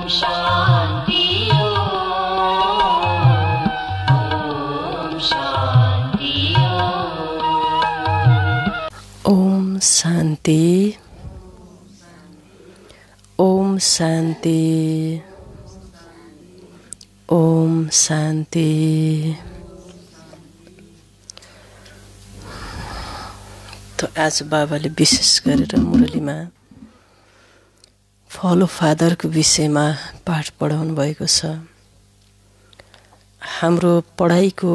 शान्ति ओम शांति। ओम शांति। ओम शांति। तो आज बाबाले विशेष गरेर मुरलीमा फलो फादरको विषयमा पाठ पढाउनु भएको छ। हाम्रो पढाइको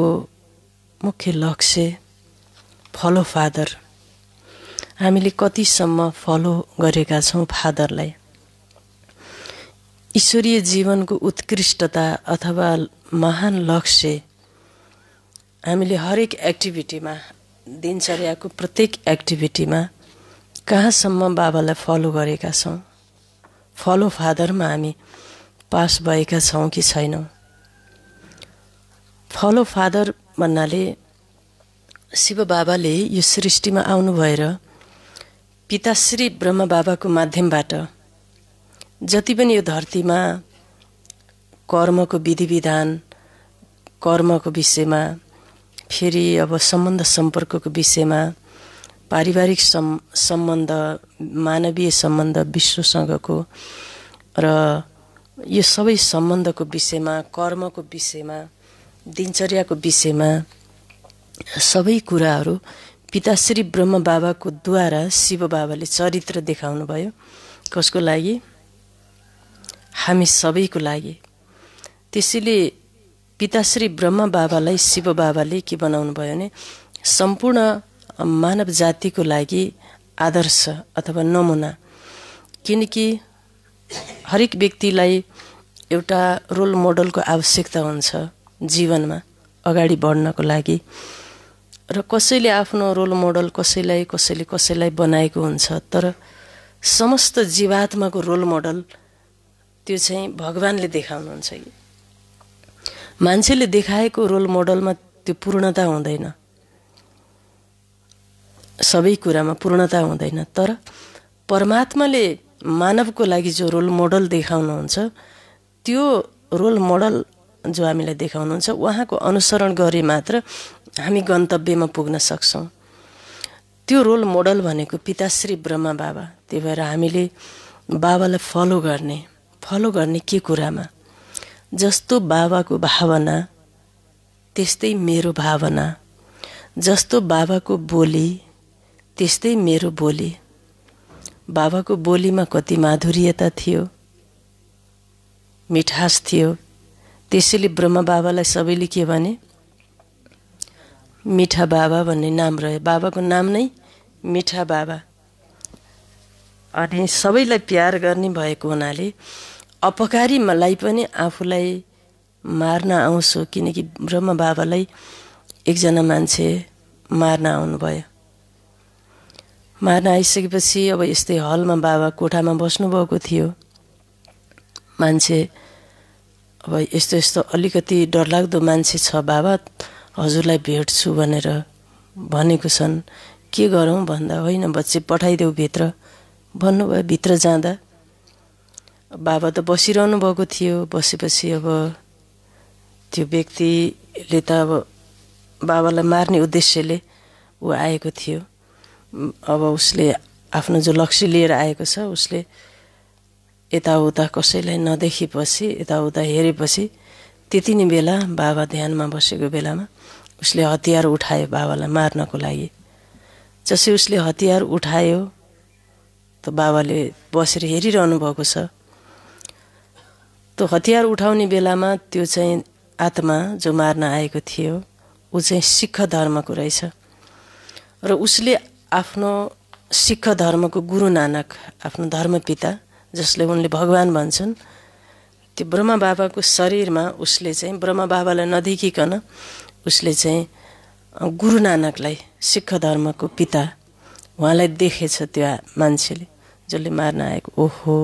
मुख्य लक्ष्य फलो फादर, हामीले कतिसम्म फलो गरेका छौँ फादरलाई। ईश्वरीय जीवनको उत्कृष्टता अथवा महान लक्ष्य हामीले हरेक एक्टिभिटीमा, दिनचर्याको प्रत्येक एक्टिभिटीमा कहाँसम्म बाबालाई फलो गरेका छौँ, फलो फादरमा हामी पास भएका छौँ कि छैनौँ। फलो फादर भन्नाले शिव बाबाले यो सृष्टिमा आउनु भएर पिताश्री ब्रह्म बाबाको माध्यमबाट जति पनि यो धरतीमा कर्मको विधि विधान, कर्मको विषयमा, फेरि अब सम्बन्ध सम्पर्कको विषयमा, पारिवारिक सम्बन्ध, मानवीय सम्बन्ध विश्वसँगको र यो सबै सम्बन्धको विषयमा, कर्मको विषयमा, दिनचर्याको विषयमा सबै कुराहरू पिताश्री ब्रह्म बाबाको द्वारा शिव बाबाले चरित्र देखाउनु भयो। कसको लागि? हामी सबैको लागि। त्यसैले पिताश्री ब्रह्म बाबालाई शिव बाबाले के बनाउनु भयो भने सम्पूर्ण मानव जातिको लागि आदर्श अथवा नमुना। किनकि हरेक व्यक्तिलाई एउटा रोल मोडलको आवश्यकता हुन्छ जीवनमा अगाडि बढ्नको लागि। र कसैले आफ्नो रोल मोडल कसैलाई बनाएको हुन्छ, तर समस्त जीवात्माको रोल मोडल त्यो चाहिँ भगवानले देखाउनुहुन्छ। मान्छेले देखाएको रोल मोडलमा त्यो पूर्णता हुँदैन, सबै कुरामा पूर्णता हुँदैन। तर परमात्माले मानवको लागि जो रोल मोडल देखाउनुहुन्छ, त्यो रोल मोडल जो हामीलाई देखाउनुहुन्छ, उहाँको अनुसरण गरे मात्र हामी गन्तव्यमा पुग्न सक्छौँ। त्यो रोल मोडल भनेको पिताश्री ब्रह्म बाबा। त्यही भएर हामीले बाबालाई फलो गर्ने के कुरामा? जस्तो बाबाको भावना त्यस्तै मेरो भावना, जस्तो बाबाको बोली त्यस्तै मेरो बोली। बाबाको बोलीमा कति माधुर्यता थियो, मिठास थियो। त्यसैले ब्रह्म बाबालाई सबैले के भने? मिठा बाबा भन्ने नाम रह्यो। बाबाको नाम नै मिठा बाबा। अनि सबैलाई प्यार गर्ने भएको हुनाले अपकारीलाई पनि आफूलाई मार्न आउँछु। किनकि ब्रह्म बाबालाई एकजना मान्छे मार्न आउनुभयो। मार्न आइसकेपछि अब यस्तै हलमा बाबा कोठामा बस्नुभएको थियो। मान्छे अब यस्तो अलिकति डरलाग्दो मान्छे छ, बाबा हजुरलाई भेट्छु भनेर भनेको छन्, के गरौँ भन्दा होइन बच्चे पठाइदेऊ भित्र भन्नुभयो। भित्र जाँदा बाबा त बसिरहनु भएको थियो। बसेपछि अब त्यो व्यक्तिले त अब बाबालाई मार्ने उद्देश्यले ऊ आएको थियो। अब उसले आफ्नो जो लक्ष्य लिएर आएको छ, उसले यताउता कसैलाई नदेखेपछि, यताउता हेरेपछि त्यति नै बेला बाबा ध्यानमा बसेको बेलामा उसले हतियार उठायो बाबालाई मार्नको लागि। जसै उसले हतियार उठायो त बाबाले बसेर हेरिरहनु भएको छ। त्यो हतियार उठाउने बेलामा त्यो चाहिँ आत्मा जो मार्न आएको थियो ऊ चाहिँ सिख धर्मको रहेछ। र उसले आफ्नो सिख धर्मको गुरु नानक, आफ्नो धर्मपिता जसले उनले भगवान भन्छन्, त्यो ब्रह्म बाबाको शरीरमा उसले चाहिँ ब्रह्म बाबालाई नदेखिकन उसले चाहिँ गुरु नानकलाई, सिख धर्मको पिता, उहाँलाई देखेछ त्यो मान्छेले जसले मार्न आएको। ओहो,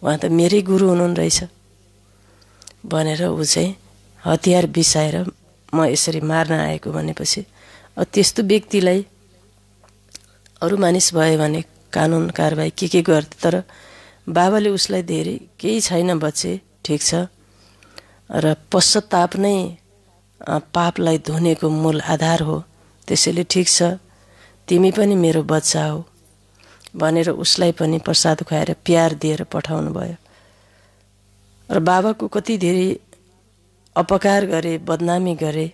उहाँ त मेरै गुरु हुनुहुन्न रहेछ भनेर ऊ चाहिँ हतियार बिसाएर म यसरी मार्न आएको भनेपछि त्यस्तो व्यक्तिलाई अरू मानिस भयो भने कानुन कारबाही के गर्थे, तर बाबाले उसलाई धेरै केही छैन बच्चे, ठिक छ, र पश्चाताप नै पापलाई धुनेको मूल आधार हो, त्यसैले ठिक छ, तिमी पनि मेरो बच्चा हो भनेर उसलाई पनि प्रसाद खुवाएर प्यार दिएर पठाउनु भयो। र बाबाको कति धेरै अपकार गरे, बदनामी गरे,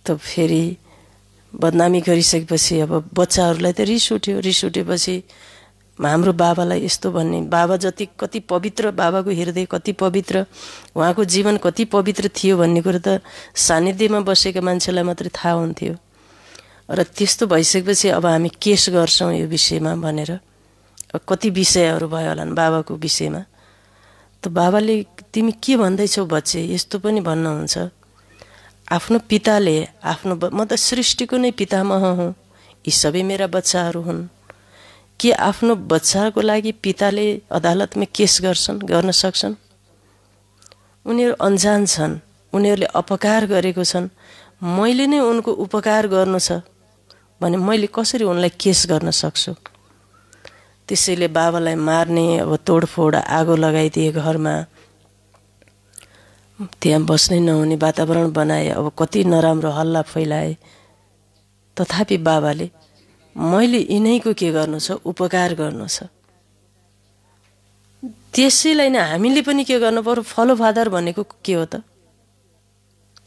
त फेरि बदनामी गरिसकेपछि अब बच्चाहरूलाई त रिस उठ्यो। रिस उठेपछि हाम्रो बाबालाई यस्तो भन्ने, बाबा जति कति पवित्र, बाबाको हृदय कति पवित्र, उहाँको जीवन कति पवित्र थियो भन्ने कुरो त सानिध्यमा बसेका मान्छेलाई मात्रै थाहा हुन्थ्यो। र त्यस्तो भइसकेपछि अब हामी केस गर्छौँ यो विषयमा भनेर कति विषयहरू भयो होला बाबाको विषयमा। त बाबाले तिमी के भन्दैछौ बच्चे, यस्तो पनि भन्नुहुन्छ, आफ्नो पिताले आफ्नो म त सृष्टिको नै पितामह हुँ, यी सबै मेरा बच्चाहरू हुन्, के आफ्नो बच्चाको लागि पिताले अदालतमा केस गर्न सक्छन्? उनीहरू अन्जान छन्, उनीहरूले अपकार गरेको छन्, मैले नै उनको उपकार गर्नु छ भने मैले कसरी उनलाई केस गर्न सक्छु? त्यसैले बाबालाई मार्ने, अब तोडफोड, आगो लगाइदिए घरमा, त्यहाँ बस्नै नहुने वातावरण बनाए, अब कति नराम्रो हल्ला फैलाए। तथापि बाबाले मैले यिनैको के गर्नु छ, उपकार गर्नु छ। त्यसैलाई नै हामीले पनि के गर्नु पर्यो? फलो फादर भनेको के हो त?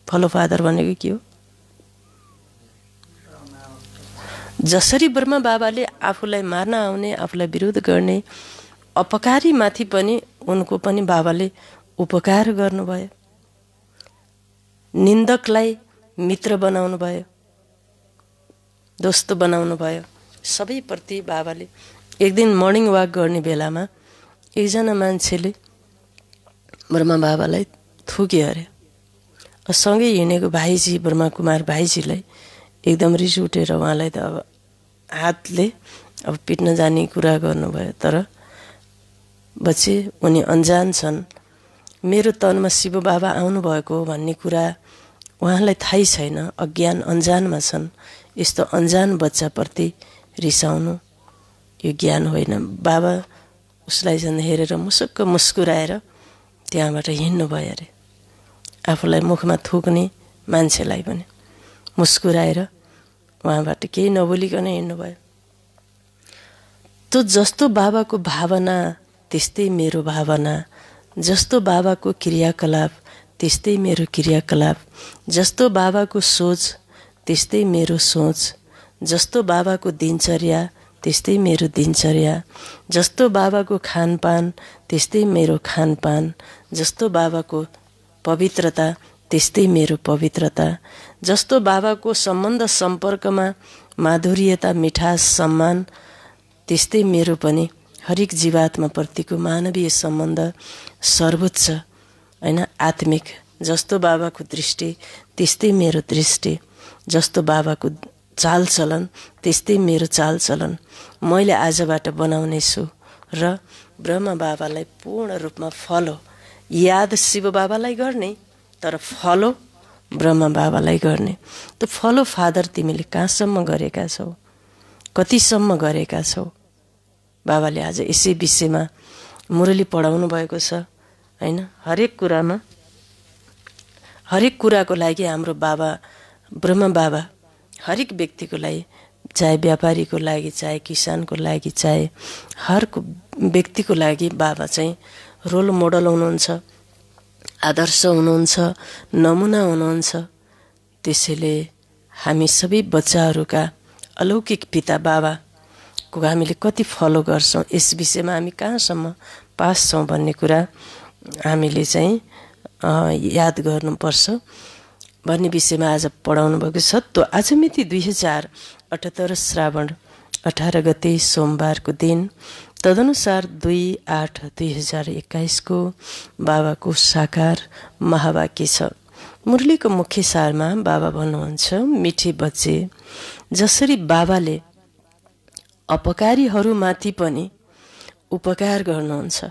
फलो फादर भनेको के हो? जसरी ब्रह्मा बाबाले आफूलाई मार्न आउने, आफूलाई विरोध गर्ने अपकारी माथि पनि उनको पनि बाबाले उपकार गर्नुभयो, निन्दकलाई मित्र बनाउनु भयो, दोस्त बनाउनु भयो। सबैप्रति बाबाले एक दिन मर्निङ वाक गर्ने बेलामा एकजना मान्छेले ब्रह्मा बाबालाई थुक्यो अरे। सँगै हिँडेको भाइजी, ब्रह्मा कुमार भाइजीलाई एकदम रिस उठेर उहाँलाई त अब हातले अब पिट्न जाने कुरा गर्नुभयो। तर बच्चे उनी अन्जान छन्, मेरो तनमा शिव बाबा आउनुभएको हो भन्ने कुरा उहाँलाई थाहै छैन, अज्ञान अन्जानमा छन्। यस्तो अन्जान बच्चाप्रति रिसाउनु यो ज्ञान होइन। बाबा उसलाई झन् हेरेर मुसुक्क मुस्कुराएर त्यहाँबाट हिँड्नु भयो अरे। आफूलाई मुखमा थुक्ने मान्छेलाई पनि मुस्कुराएर उहाँबाट केही नबोलिकन हिँड्नुभयो। त जस्तो बाबाको भावना त्यस्तै मेरो भावना, जस्तो बाबाको क्रियाकलाप त्यस्तै मेरो क्रियाकलाप, जस्तो बाबाको सोच त्यस्तै मेरो सोच, जस्तो बाबाको दिनचर्या त्यस्तै मेरो दिनचर्या, जस्तो बाबाको खानपान त्यस्तै मेरो खानपान, जस्तो बाबाको पवित्रता त्यस्तै मेरो पवित्रता, जस्तो बाबाको सम्बन्ध सम्पर्कमा माधुर्यता, मिठास, सम्मान त्यस्तै मेरो पनि हरेक जीवात्मा प्रतिको मानवीय सम्बन्ध सर्वोच्च हैन, आत्मिक। जस्तो बाबाको दृष्टि त्यस्तै मेरो दृष्टि, जस्तो बाबाको चालचलन त्यस्तै मेरो चालचलन मैले आजबाट बनाउने छु। र ब्रह्मा बाबालाई पूर्ण रूपमा फलो, याद शिव बाबालाई गर्ने तर फलो ब्रह्मा बाबालाई गर्ने। त फलो फादर तिमीले कहाँसम्म गरेका छौ, कतिसम्म गरेका छौ? बाबाले आज यसै विषयमा मुरली पढाउनु भएको छ हैन। हरेक कुरामा, हरेक कुराको लागि हाम्रो बाबा ब्रह्मा बाबा हरेक व्यक्तिको लागि, चाहे व्यापारीको लागि, चाहे किसानको लागि, चाहे हर व्यक्तिको लागि बाबा चाहिँ रोल मोडल हुनुहुन्छ, आदर्श हुनुहुन्छ, नमुना हुनुहुन्छ। त्यसैले हामी सबै बच्चाहरूका अलौकिक पिता बाबाको हामीले कति फलो गर्छौँ, यस विषयमा हामी कहाँसम्म पास छौँ भन्ने कुरा हामीले चाहिँ याद गर्नुपर्छ भन्ने विषयमा आज पढाउनु भएको छ। त आज मिति 2078 श्रावण 18 गते सोमबारको दिन, तदनुसार 2/8/2021 को बाबाको साकार महावाक्य छ। मुरलीको मुख्य सारमा बाबा भन्नुहुन्छ, मिठे बच्चे, जसरी बाबाले अपकारीहरूमाथि पनि उपकार गर्नुहुन्छ,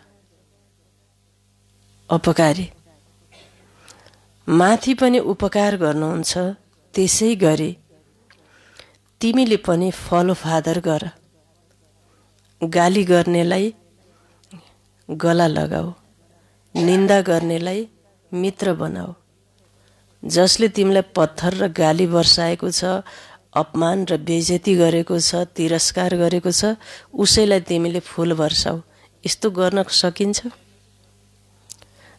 अपकारी माथि पनि उपकार गर्नुहुन्छ, त्यसै गरी तिमीले पनि फलो फादर गर। गाली गर्नेलाई गला लगाऊ, निन्दा गर्नेलाई मित्र बनाऊ। जसले तिमीलाई पत्थर र गाली वर्षाएको छ, अपमान र बेइज्जती गरेको छ, तिरस्कार गरेको छ, उसैलाई तिमीले फूल वर्षाऊ। यस्तो गर्न सकिन्छ?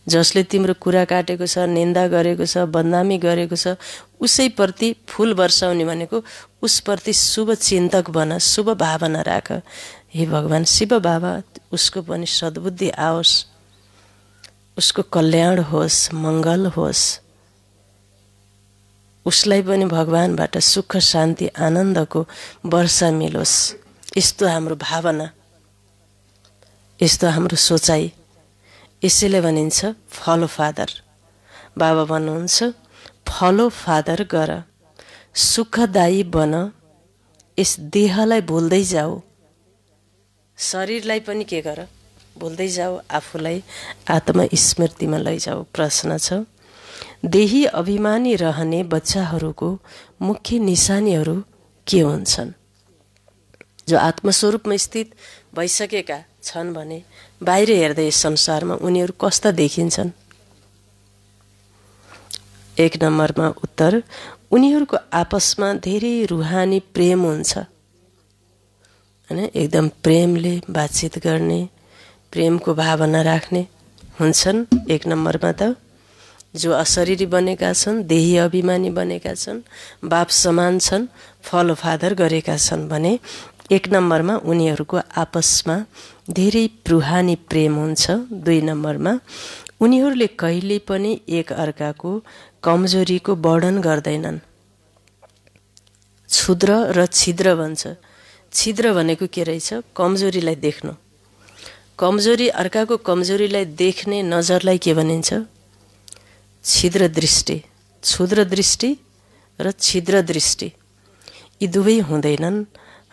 जसले तिम्रो कुरा काटेको छ, निन्दा गरेको छ, बदनामी गरेको छ, उसैप्रति फूल वर्षाउने भनेको उसप्रति शुभ चिन्तक बन, शुभ भावना राख। हे भगवान शिव बाबा, उसको पनि सद्बुद्धि आओस्, उसको कल्याण होस्, मङ्गल होस्, उसलाई पनि भगवानबाट सुख शान्ति आनन्दको वर्षा मिलोस्। यस्तो हाम्रो भावना, यस्तो हाम्रो सोचाइ, यसैले भनिन्छ फलो फादर। बाबा भन्नुहुन्छ फलो फादर गर, सुखदायी बन, यस देहलाई भुल्दै जाऊ, शरीरलाई पनि के गर, भुल्दै जाऊ, आफूलाई आत्मस्मृतिमा लैजाऊ। प्रश्न छ, देही अभिमानी रहने बच्चाहरूको मुख्य निशानीहरू के हुन्छन्? जो आत्मस्वरूपमा स्थित भइसकेका छन् भने बाहिर हेर्दै संसारमा उनीहरू कस्ता देखिन्छन्? 1 नम्बरमा उत्तर, उनीहरूको आपसमा धेरै रुहानी प्रेम हुन्छ, हैन? एकदम प्रेमले बातचित गर्ने, प्रेमको भावना राख्ने हुन्छन्। 1 नम्बरमा त जो अशरीरी बनेका छन्, देही अभिमानी बनेका छन्, बाप समान छन्, फलो फादर गरेका छन् भने 1 नम्बरमा उनीहरूको आपसमा धेरै रुहानी प्रेम हुन्छ। 2 नम्बरमा उनीहरूले कहिले पनि एक अर्काको कमजोरीको वर्णन गर्दैनन्। क्षुद्र र छिद्र भन्छ। छिद्र भनेको के रहेछ? कमजोरीलाई देख्नु। कमजोरी, अर्काको कमजोरीलाई देख्ने नजरलाई के भनिन्छ? छिद्र दृष्टि। क्षुद्र दृष्टि र छिद्र दृष्टि यी दुवै हुँदैनन्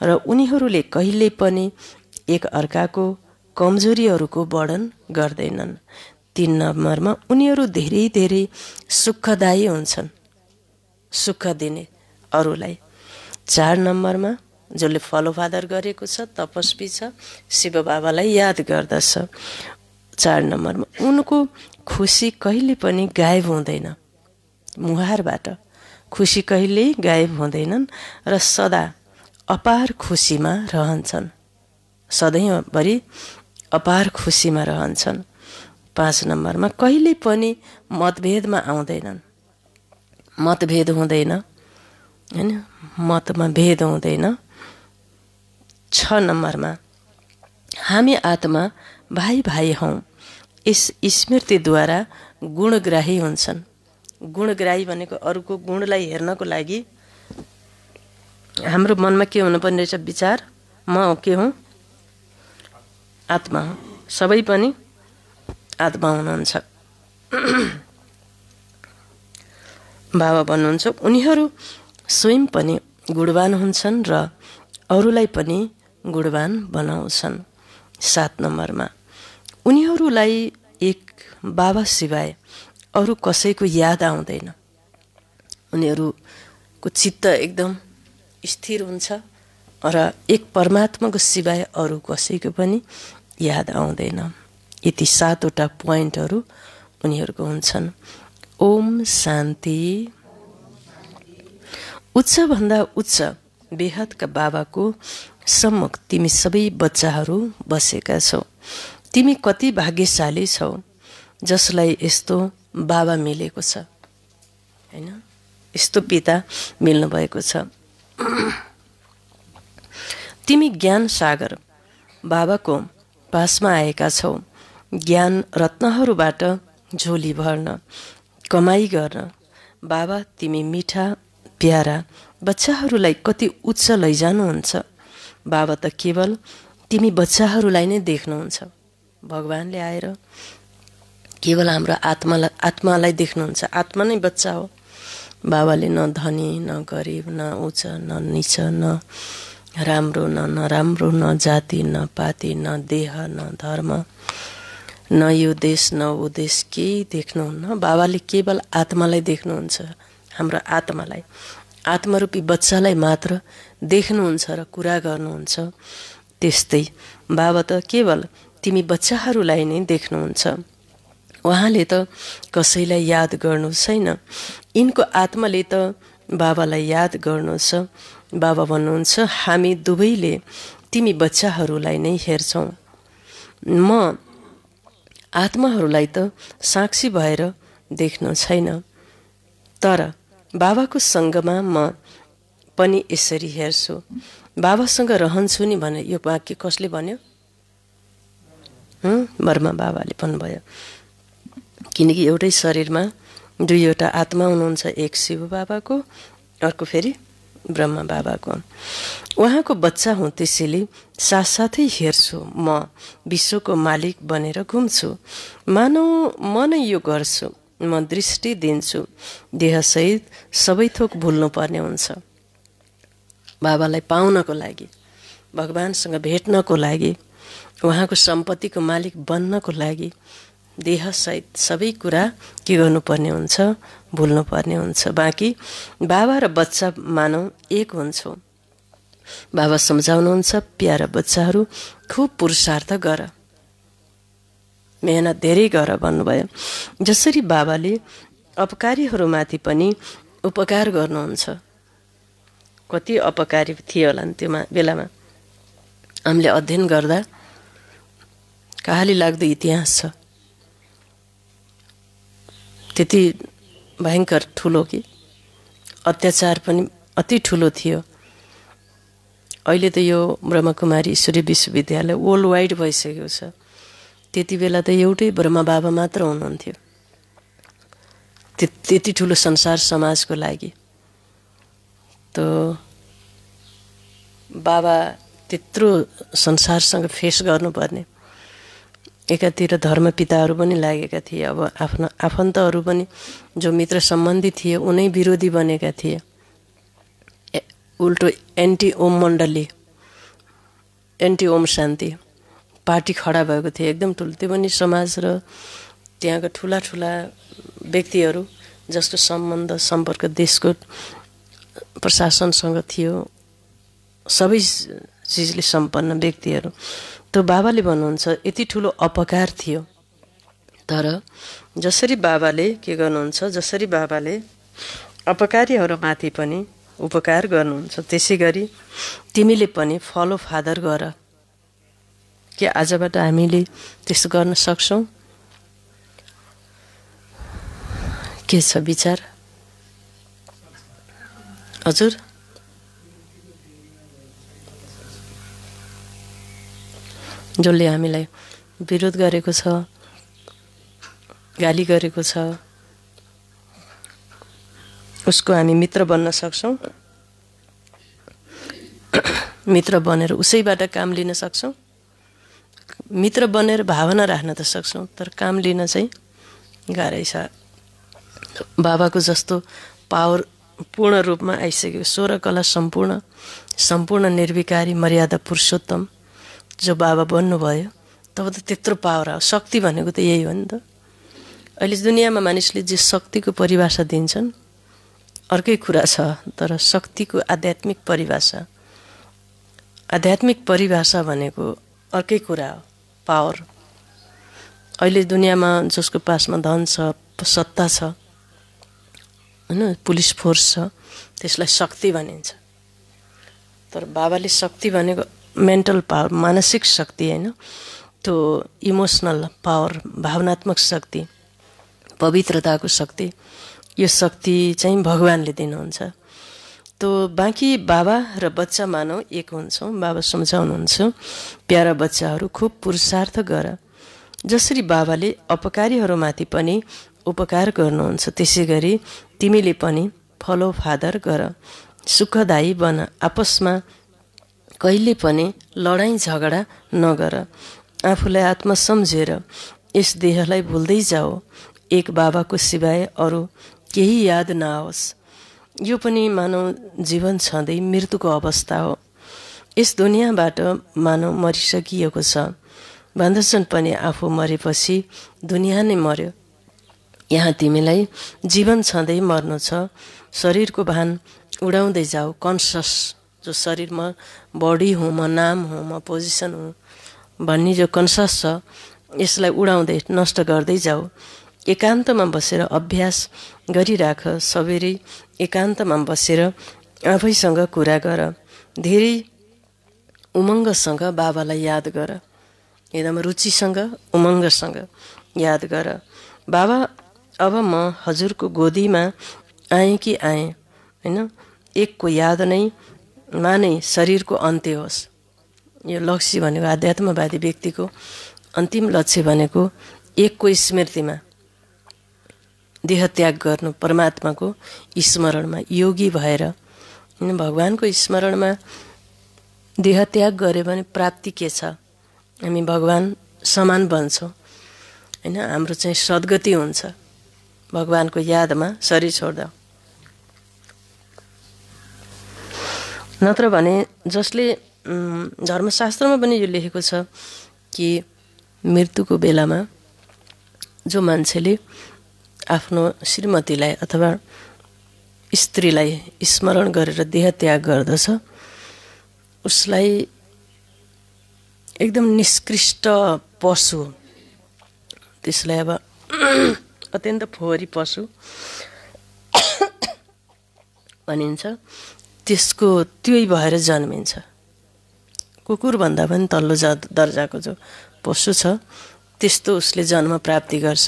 र उनीहरूले कहिले पनि एक अर्काको कमजोरीहरूको वर्णन गर्दैनन्। 3 नम्बरमा उनीहरू धेरै धेरै सुखदायी हुन्छन्, सुख दिने अरूलाई। 4 नम्बरमा जसले फलो फादर गरेको छ, तपस्वी छ, शिव बाबालाई याद गर्दछ। 4 नम्बरमा उनको खुसी कहिले पनि गायब हुँदैन, मुहारबाट खुसी कहिले गायब हुँदैनन् र सदा अपार खुसीमा रहन्छन्, सधैँभरि अपार खुसीमा रहन्छन्। 5 नम्बरमा कहिले पनि मतभेदमा आउँदैनन्, मतभेद हुँदैन, हैन? मतमा भेद हुँदैन। 6 नम्बरमा हामी आत्मा भाइ भाइ हौँ, यस स्मृतिद्वारा गुणग्राही हुन्छन्। गुणग्राही भनेको अरूको गुणलाई हेर्नको लागि हाम्रो मनमा के हुनुपर्ने रहेछ? विचार, म के हुँ? आत्मा हुँ। सबै पनि आत्मा हुनुहुन्छ। बाबा भन्नुहुन्छ उनीहरू स्वयं पनि गुणवान हुन्छन् र अरूलाई पनि गुणवान बनाउँछन्। 7 नम्बरमा उनीहरूलाई एक बाबा सिवाय अरू कसैको याद आउँदैन। उनीहरूको चित्त एकदम स्थिर हुन्छ र एक परमात्माको सिवाय अरू कसैको पनि याद आउँदैन। यति 7 वटा पोइन्टहरू उनीहरूको हुन्छन्। ओम शान्ति। उच्चभन्दा उच्च बेहदका बाबाको सम्मुख तिमी सबै बच्चाहरू बसेका छौ। तिमी कति भाग्यशाली छौ जसलाई यस्तो बाबा मिलेको छ, हैन? यस्तो पिता मिल्नु भएको छ। तिमी ज्ञान सागर बाबाको पासमा आएका छौ, ज्ञान रत्नहरूबाट झोली भर्न, कमाई गर्न। बाबा तिमी मिठा प्यारा बच्चाहरूलाई कति उच्च लैजानुहुन्छ। बाबा त केवल तिमी बच्चाहरूलाई नै देख्नुहुन्छ। भगवानले आएर केवल हाम्रो आत्मालाई देख्नुहुन्छ। आत्मा नै बच्चा हो। बाबाले न धनी न गरिब, न उच्च न नीच, न राम्रो न नराम्रो, न जाति न पाति, न देह न धर्म, न यो देश न ऊ देश, केही देख्नुहुन्न। बाबाले केवल आत्मालाई देख्नुहुन्छ, हाम्रो आत्मालाई, आत्मरूपी बच्चालाई मात्र देख्नुहुन्छ र कुरा गर्नुहुन्छ। त्यस्तै बाबा त केवल तिमी बच्चाहरूलाई नै देख्नुहुन्छ। उहाँले त कसैलाई याद गर्नु छैन, यिनको आत्माले त बाबालाई याद गर्नुहुन्छ। बाबा भन्नुहुन्छ, हामी दुवैले तिमी बच्चाहरूलाई नै हेर्छौँ। म आत्माहरूलाई त साक्षी भएर देख्नु छैन, तर बाबाको सँगमा म पनि यसरी हेर्छु। बाबासँग रहन्छु नि भने यो वाक्य कसले भन्यो? ब्रह्मा बाबाले भन्नुभयो। किनकि एउटै शरीरमा दुईवटा आत्मा हुनुहुन्छ, एक शिव बाबाको, अर्को फेरि ब्रह्मा बाबाको। उहाँको बच्चा हुँ, त्यसैले साथसाथै हेर्छु। म विश्वको मालिक बनेर घुम्छु, मानौ म नै यो गर्छु। म दृष्टि दिन्छु, देहसहित सबै थोक भुल्नुपर्ने हुन्छ। बाबालाई पाउनको लागि, भगवानसँग भेट्नको लागि, उहाँको सम्पत्तिको मालिक बन्नको लागि देहसहित सबै कुरा के गर्नुपर्ने हुन्छ? भुल्नुपर्ने हुन्छ। बाँकी बाबा र बच्चा मानौ एक हुन्छौँ। बाबा सम्झाउनुहुन्छ, प्यारा बच्चाहरू खुब पुरुषार्थ गर, मेहनत धेरै गर भन्नुभयो। जसरी बाबाले अपकारीहरूमाथि पनि उपकार गर्नुहुन्छ। कति अपकारी थियो होला नि त्यो बेलामा। हामीले अध्ययन गर्दा कहाली लाग्दो इतिहास छ। त्यति भयङ्कर ठुलो कि अत्याचार पनि अति ठुलो थियो। अहिले त यो ब्रह्मकुमारी ईश्वरीय विश्वविद्यालय वर्ल्ड वाइड भइसकेको छ। त्यति बेला त एउटै ब्रह्मा बाबा मात्र हुनुहुन्थ्यो त्यति ठुलो संसार समाजको लागि। त बाबा त्यत्रो संसारसँग फेस गर्नुपर्ने। एकातिर धर्मपिताहरू पनि लागेका थिए, अब आफ्नो आफन्तहरू पनि जो मित्र सम्बन्धी थिए उनै विरोधी बनेका थिए। उल्टो एन्टी ओम मण्डली, एन्टी ओम शान्ति पार्टी खडा भएको थियो एकदम ठुलो। त्यो पनि समाज र त्यहाँका ठुला ठुला व्यक्तिहरू जसको सम्बन्ध सम्पर्क देशको प्रशासनसँग थियो, सबै चिजले सम्पन्न व्यक्तिहरू। त बाबाले भन्नुहुन्छ यति ठुलो अपकार थियो, तर जसरी बाबाले के गर्नुहुन्छ, जसरी बाबाले अपकारीहरूमाथि पनि उपकार गर्नुहुन्छ, त्यसै गरी तिमीले पनि फलो फादर गर। के आजबाट हामीले त्यस्तो गर्न सक्छौँ? के छ विचार हजुर? जसले हामीलाई विरोध गरेको छ, गाली गरेको छ, उसको हामी मित्र बन्न सक्छौँ? मित्र बनेर उसैबाट काम लिन सक्छौँ? मित्र बनेर भावना राख्न त सक्छौँ, तर काम लिन चाहिँ गाह्रै छ। बाबाको जस्तो पावर पूर्ण रूपमा आइसक्यो। 16 कला सम्पूर्ण निर्विकारी मर्यादा पुरुषोत्तम जो बाबा बन्नुभयो, तब त त्यत्रो पावर आयो। शक्ति भनेको त यही हो नि त। अहिले दुनियाँमा मानिसले जे शक्तिको परिभाषा दिन्छन् अर्कै कुरा छ, तर शक्तिको आध्यात्मिक परिभाषा भनेको अर्कै कुरा हो, पावर। अहिले दुनियाँमा जसको पासमा धन छ, सत्ता छ, हैन, पुलिस फोर्स छ, त्यसलाई शक्ति भनिन्छ। तर बाबाले शक्ति भनेको मेन्टल पावर, मानसिक शक्ति हैन, त्यो इमोसनल पावर, भावनात्मक शक्ति, पवित्रताको शक्ति। यो शक्ति चाहिँ भगवानले दिनुहुन्छ। तो बाँकी बाबा र बच्चा मानव एक हुन्छौँ। बाबा सम्झाउनुहुन्छ, प्यारा बच्चाहरू खुब पुरुषार्थ गर। जसरी बाबाले अपकारीहरूमाथि पनि उपकार गर्नुहुन्छ, त्यसै गरी तिमीले पनि फलो फादर गर। सुखदायी बन, आपसमा कहिले पनि लडाईँ झगडा नगर। आफूलाई आत्मा सम्झेर यस देहलाई भुल्दै जाऊ। एक बाबाको सिवाय अरू केही याद नआओस्। यो पनि मानव जीवन छँदै मृत्युको अवस्था हो। यस दुनियाँबाट मानव मरिसकिएको छ। भन्दछन् पनि आफू मरेपछि दुनियाँ नै मर्यो। यहाँ तिमीलाई जीवन छँदै मर्नु छ। शरीरको भान उडाउँदै जाऊ। कन्सस जो शरीरमा बडी हुँ, म नाम हुँ, म पोजिसन हुँ, भन्ने जो कन्सस छ यसलाई उडाउँदै नष्ट गर्दै जाऊ। एकान्तमा बसेर अभ्यास गरिराख। सबेरै एकान्तमा बसेर आफैसँग कुरा गर। धेरै उमङ्गसँग बाबालाई याद गर। एकदम रुचिसँग उमङ्गसँग याद गर। बाबा अब म हजुरको गोदीमा आएँ कि आएँ होइन, एकको याद नै मानै शरीरको अन्त्य होस्। यो लक्ष्य भनेको आध्यात्मवादी व्यक्तिको अन्तिम लक्ष्य भनेको एकको स्मृतिमा देह त्याग गर्नु, परमात्माको स्मरणमा योगी भएर होइन, भगवानको स्मरणमा देह त्याग गऱ्यो भने प्राप्ति के छ? हामी भगवान समान बन्छौँ होइन। हाम्रो चाहिँ सद्गति हुन्छ भगवानको यादमा शरीर छोड्दा। नत्र भने जसले धर्मशास्त्रमा पनि यो लेखेको छ कि मृत्युको बेलामा जो मान्छेले आफ्नो श्रीमतीलाई अथवा स्त्रीलाई स्मरण गरेर देह त्याग गर्दछ उसलाई एकदम निष्कृष्ट पशु, त्यसलाई अब अत्यन्त फोहोरी पशु भनिन्छ, त्यसको त्यही भएर जन्मिन्छ। कुकुरभन्दा पनि तल्लो दर्जाको जो पशु छ त्यस्तो उसले जन्म प्राप्ति गर्छ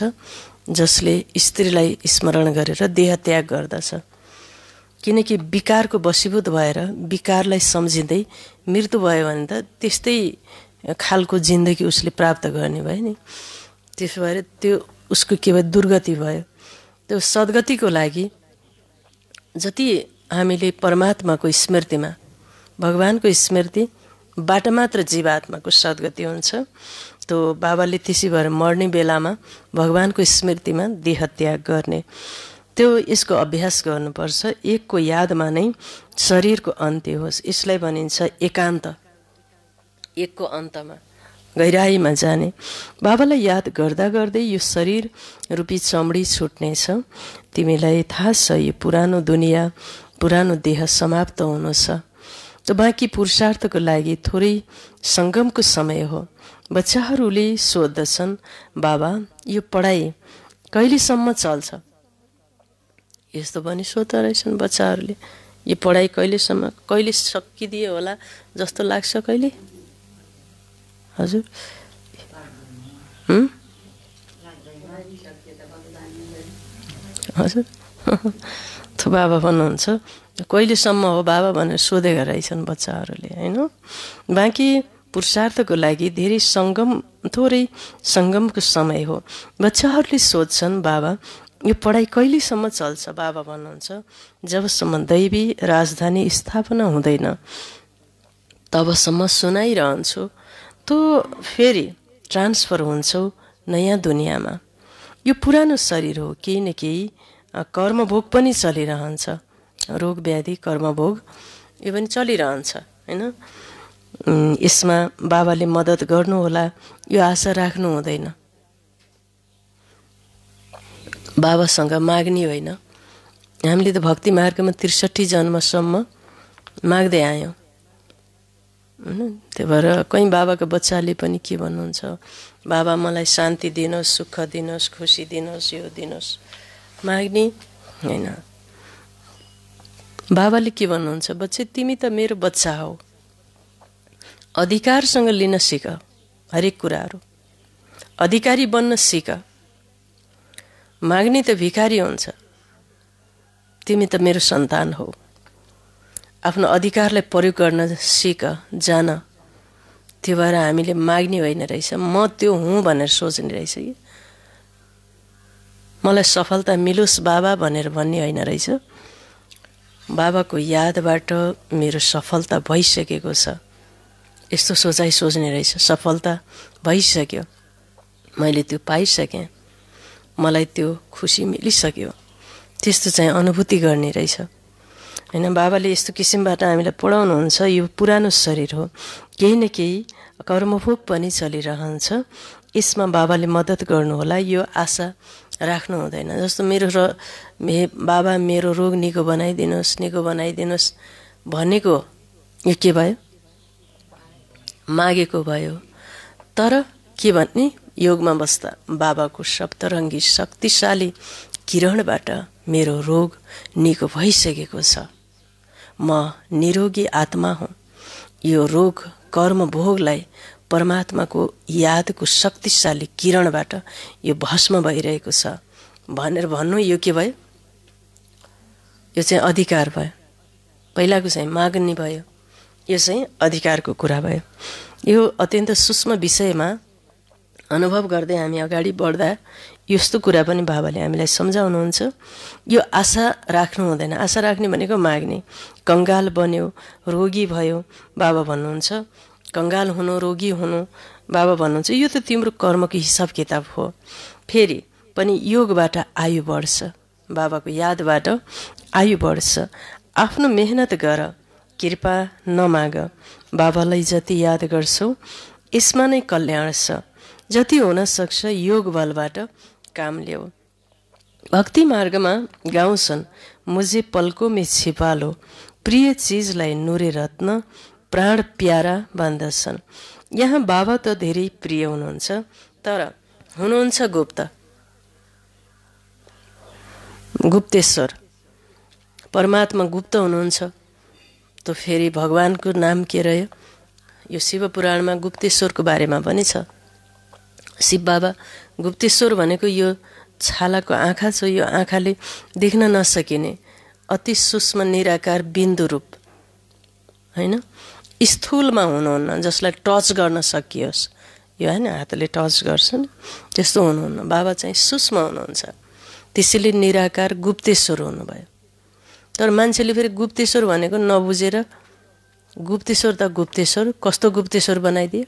जसले स्त्रीलाई स्मरण गरेर देह त्याग गर्दछ। किनकि विकारको वशीभूत भएर विकारलाई सम्झिँदै मृत्यु भयो भने त त्यस्तै खालको जिन्दगी उसले प्राप्त गर्ने भयो नि। त्यसो भएर त्यो उसको के भयो, दुर्गति भयो। त्यो सद्गतिको लागि जति हामीले परमात्माको स्मृतिमा, भगवानको स्मृतिबाट मात्र जीवात्माको सद्गति हुन्छ। त्यो बाबाले त्यसै भएर मर्ने बेलामा भगवानको स्मृतिमा देह त्याग गर्ने, त्यो यसको अभ्यास गर्नुपर्छ। एकको यादमा नै शरीरको अन्त्य होस्, यसलाई भनिन्छ एकान्त। एकको अन्तमा गहिराईमा जाने। बाबालाई याद गर्दा गर्दै यो शरीर रूपी चमडी छुट्नेछ। तिमीलाई थाहा छ यो पुरानो दुनियाँ, पुरानो देह समाप्त हुनु छ। त बाँकी पुरुषार्थको लागि थोरै सङ्गमको समय हो। बच्चाहरूले सोध्दछन्, बाबा यो पढाइ कहिलेसम्म चल्छ? यस्तो पनि सोध्दो रहेछन् बच्चाहरूले, यो पढाइ कहिलेसम्म, कहिले सकिदिए होला जस्तो लाग्छ कहिले? हजुर हजुर त बाबा भन्नुहुन्छ कहिलेसम्म हो बाबा भनेर सोधेका रहेछन् बच्चाहरूले होइन। बाँकी पुरुषार्थको लागि धेरै सङ्गम, थोरै सङ्गमको समय हो। बच्चाहरूले सोध्छन्, बाबा यो पढाइ कहिलेसम्म चल्छ? बाबा भन्नुहुन्छ जबसम्म दैवी राजधानी स्थापना हुँदैन तबसम्म सुनाइरहन्छु। तो फेरि ट्रान्सफर हुन्छौ नयाँ दुनियाँमा। यो पुरानो शरीर हो, केही न केही कर्मभोग पनि चलिरहन्छ। रोग व्याधि कर्मभोग यो पनि चलिरहन्छ होइन। यसमा बाबाले मद्दत गर्नुहोला यो आशा राख्नु हुँदैन। बाबासँग माग्ने होइन। हामीले त भक्ति मार्गमा 63 जन्मसम्म माग्दै आयौँ होइन। त्यही भएर कहीँ बाबाको बच्चाले पनि के भन्नुहुन्छ, बाबा मलाई शान्ति दिनुहोस्, सुख दिनुहोस्, खुसी दिनुहोस्, यो दिनुहोस्, माग्ने होइन। बाबाले के भन्नुहुन्छ, बच्चे तिमी त मेरो बच्चा हौ, अधिकारसँग लिन सिक, हरेक कुराहरू अधिकारी बन्न सिक। माग्ने त भिखारी हुन्छ, तिमी त मेरो सन्तान हौ, आफ्नो अधिकारलाई प्रयोग गर्न सिक, जान। त्यो भएर हामीले माग्ने होइन रहेछ, म त्यो हुँ भनेर सोच्ने रहेछ कि मलाई सफलता मिलोस् बाबा भनेर भन्ने होइन रहेछ। बाबाको यादबाट मेरो सफलता भइसकेको छ यस्तो सोचाइ सोच्ने रहेछ। सफलता भइसक्यो, मैले त्यो पाइसकेँ, मलाई त्यो खुसी मिलिसक्यो, त्यस्तो चाहिँ अनुभूति गर्ने रहेछ होइन। बाबाले यस्तो किसिमबाट हामीलाई पढाउनुहुन्छ, यो पुरानो शरीर हो, केही न केही कर्मभोग पनि चलिरहन्छ। यसमा बाबाले मद्दत गर्नुहोला यो आशा राख्नु हुँदैन। जस्तो बाबा मेरो रोग निको बनाइदिनुहोस्, निको बनाइदिनुहोस् भनेको यो के भयो, मागेको भयो। तर के भन्ने योगमा बस्दा बाबाको सप्तरङ्गी शक्तिशाली किरणबाट मेरो रोग निको भइसकेको छ। म निरोगी आत्मा हुँ। यो रोग कर्म भोगलाई परमात्माको यादको शक्तिशाली किरणबाट यो भस्म भइरहेको छ भनेर भन्नु यो के भयो? यो चाहिँ अधिकार भयो। पहिलाको चाहिँ माग्ने भयो, यो चाहिँ अधिकारको कुरा भयो। यो अत्यन्त सूक्ष्म विषयमा अनुभव गर्दै हामी अगाडि बढ्दा यस्तो कुरा पनि बाबाले हामीलाई सम्झाउनुहुन्छ। यो आशा राख्नु हुँदैन। आशा राख्ने भनेको माग्ने। कङ्गाल बन्यो, रोगी भयो, बाबा भन्नुहुन्छ कङ्गाल हुनु, रोगी हुनु, बाबा भन्नुहुन्छ यो त तिम्रो कर्मको हिसाब किताब हो। फेरि पनि योगबाट आयु बढ्छ, बाबाको यादबाट आयु बढ्छ। आफ्नो मेहनत गर, कृपा नमाग। बाबालाई जति याद गर्छौ यसमा नै कल्याण छ। जति हुन सक्छ योग बलबाट काम ल्याऊ। भक्ति मार्गमा गाउँछन् मुझे पलको में छिपा लो, प्रिय चिजलाई नुरे रत्न प्राण प्यारा भन्दछन्। यहाँ बाबा त धेरै प्रिय हुनुहुन्छ, तर हुनुहुन्छ गुप्त, गुप्तेश्वर। परमात्मा गुप्त हुनुहुन्छ। त फेरि भगवानको नाम के रह्यो? यो शिव पुराणमा गुप्तेश्वरको बारेमा पनि छ। शिव बाबा गुप्तेश्वर भनेको यो छालाको आँखा छ, यो आँखाले देख्न नसकिने अति सूक्ष्म निराकार बिन्दु रूप, होइन? स्थूलमा हुनुहुन्न, जसलाई टच गर्न सकियोस्। यो होइन हातले टच गर्छन् त्यस्तो हुनुहुन्न। बाबा चाहिँ सूक्ष्म हुनुहुन्छ, त्यसैले निराकार गुप्तेश्वर हुनुभयो। तर मान्छेले फेरि गुप्तेश्वर भनेको नबुझेर गुप्तेश्वर त गुप्तेश्वर कस्तो गुप्तेश्वर बनाइदियो?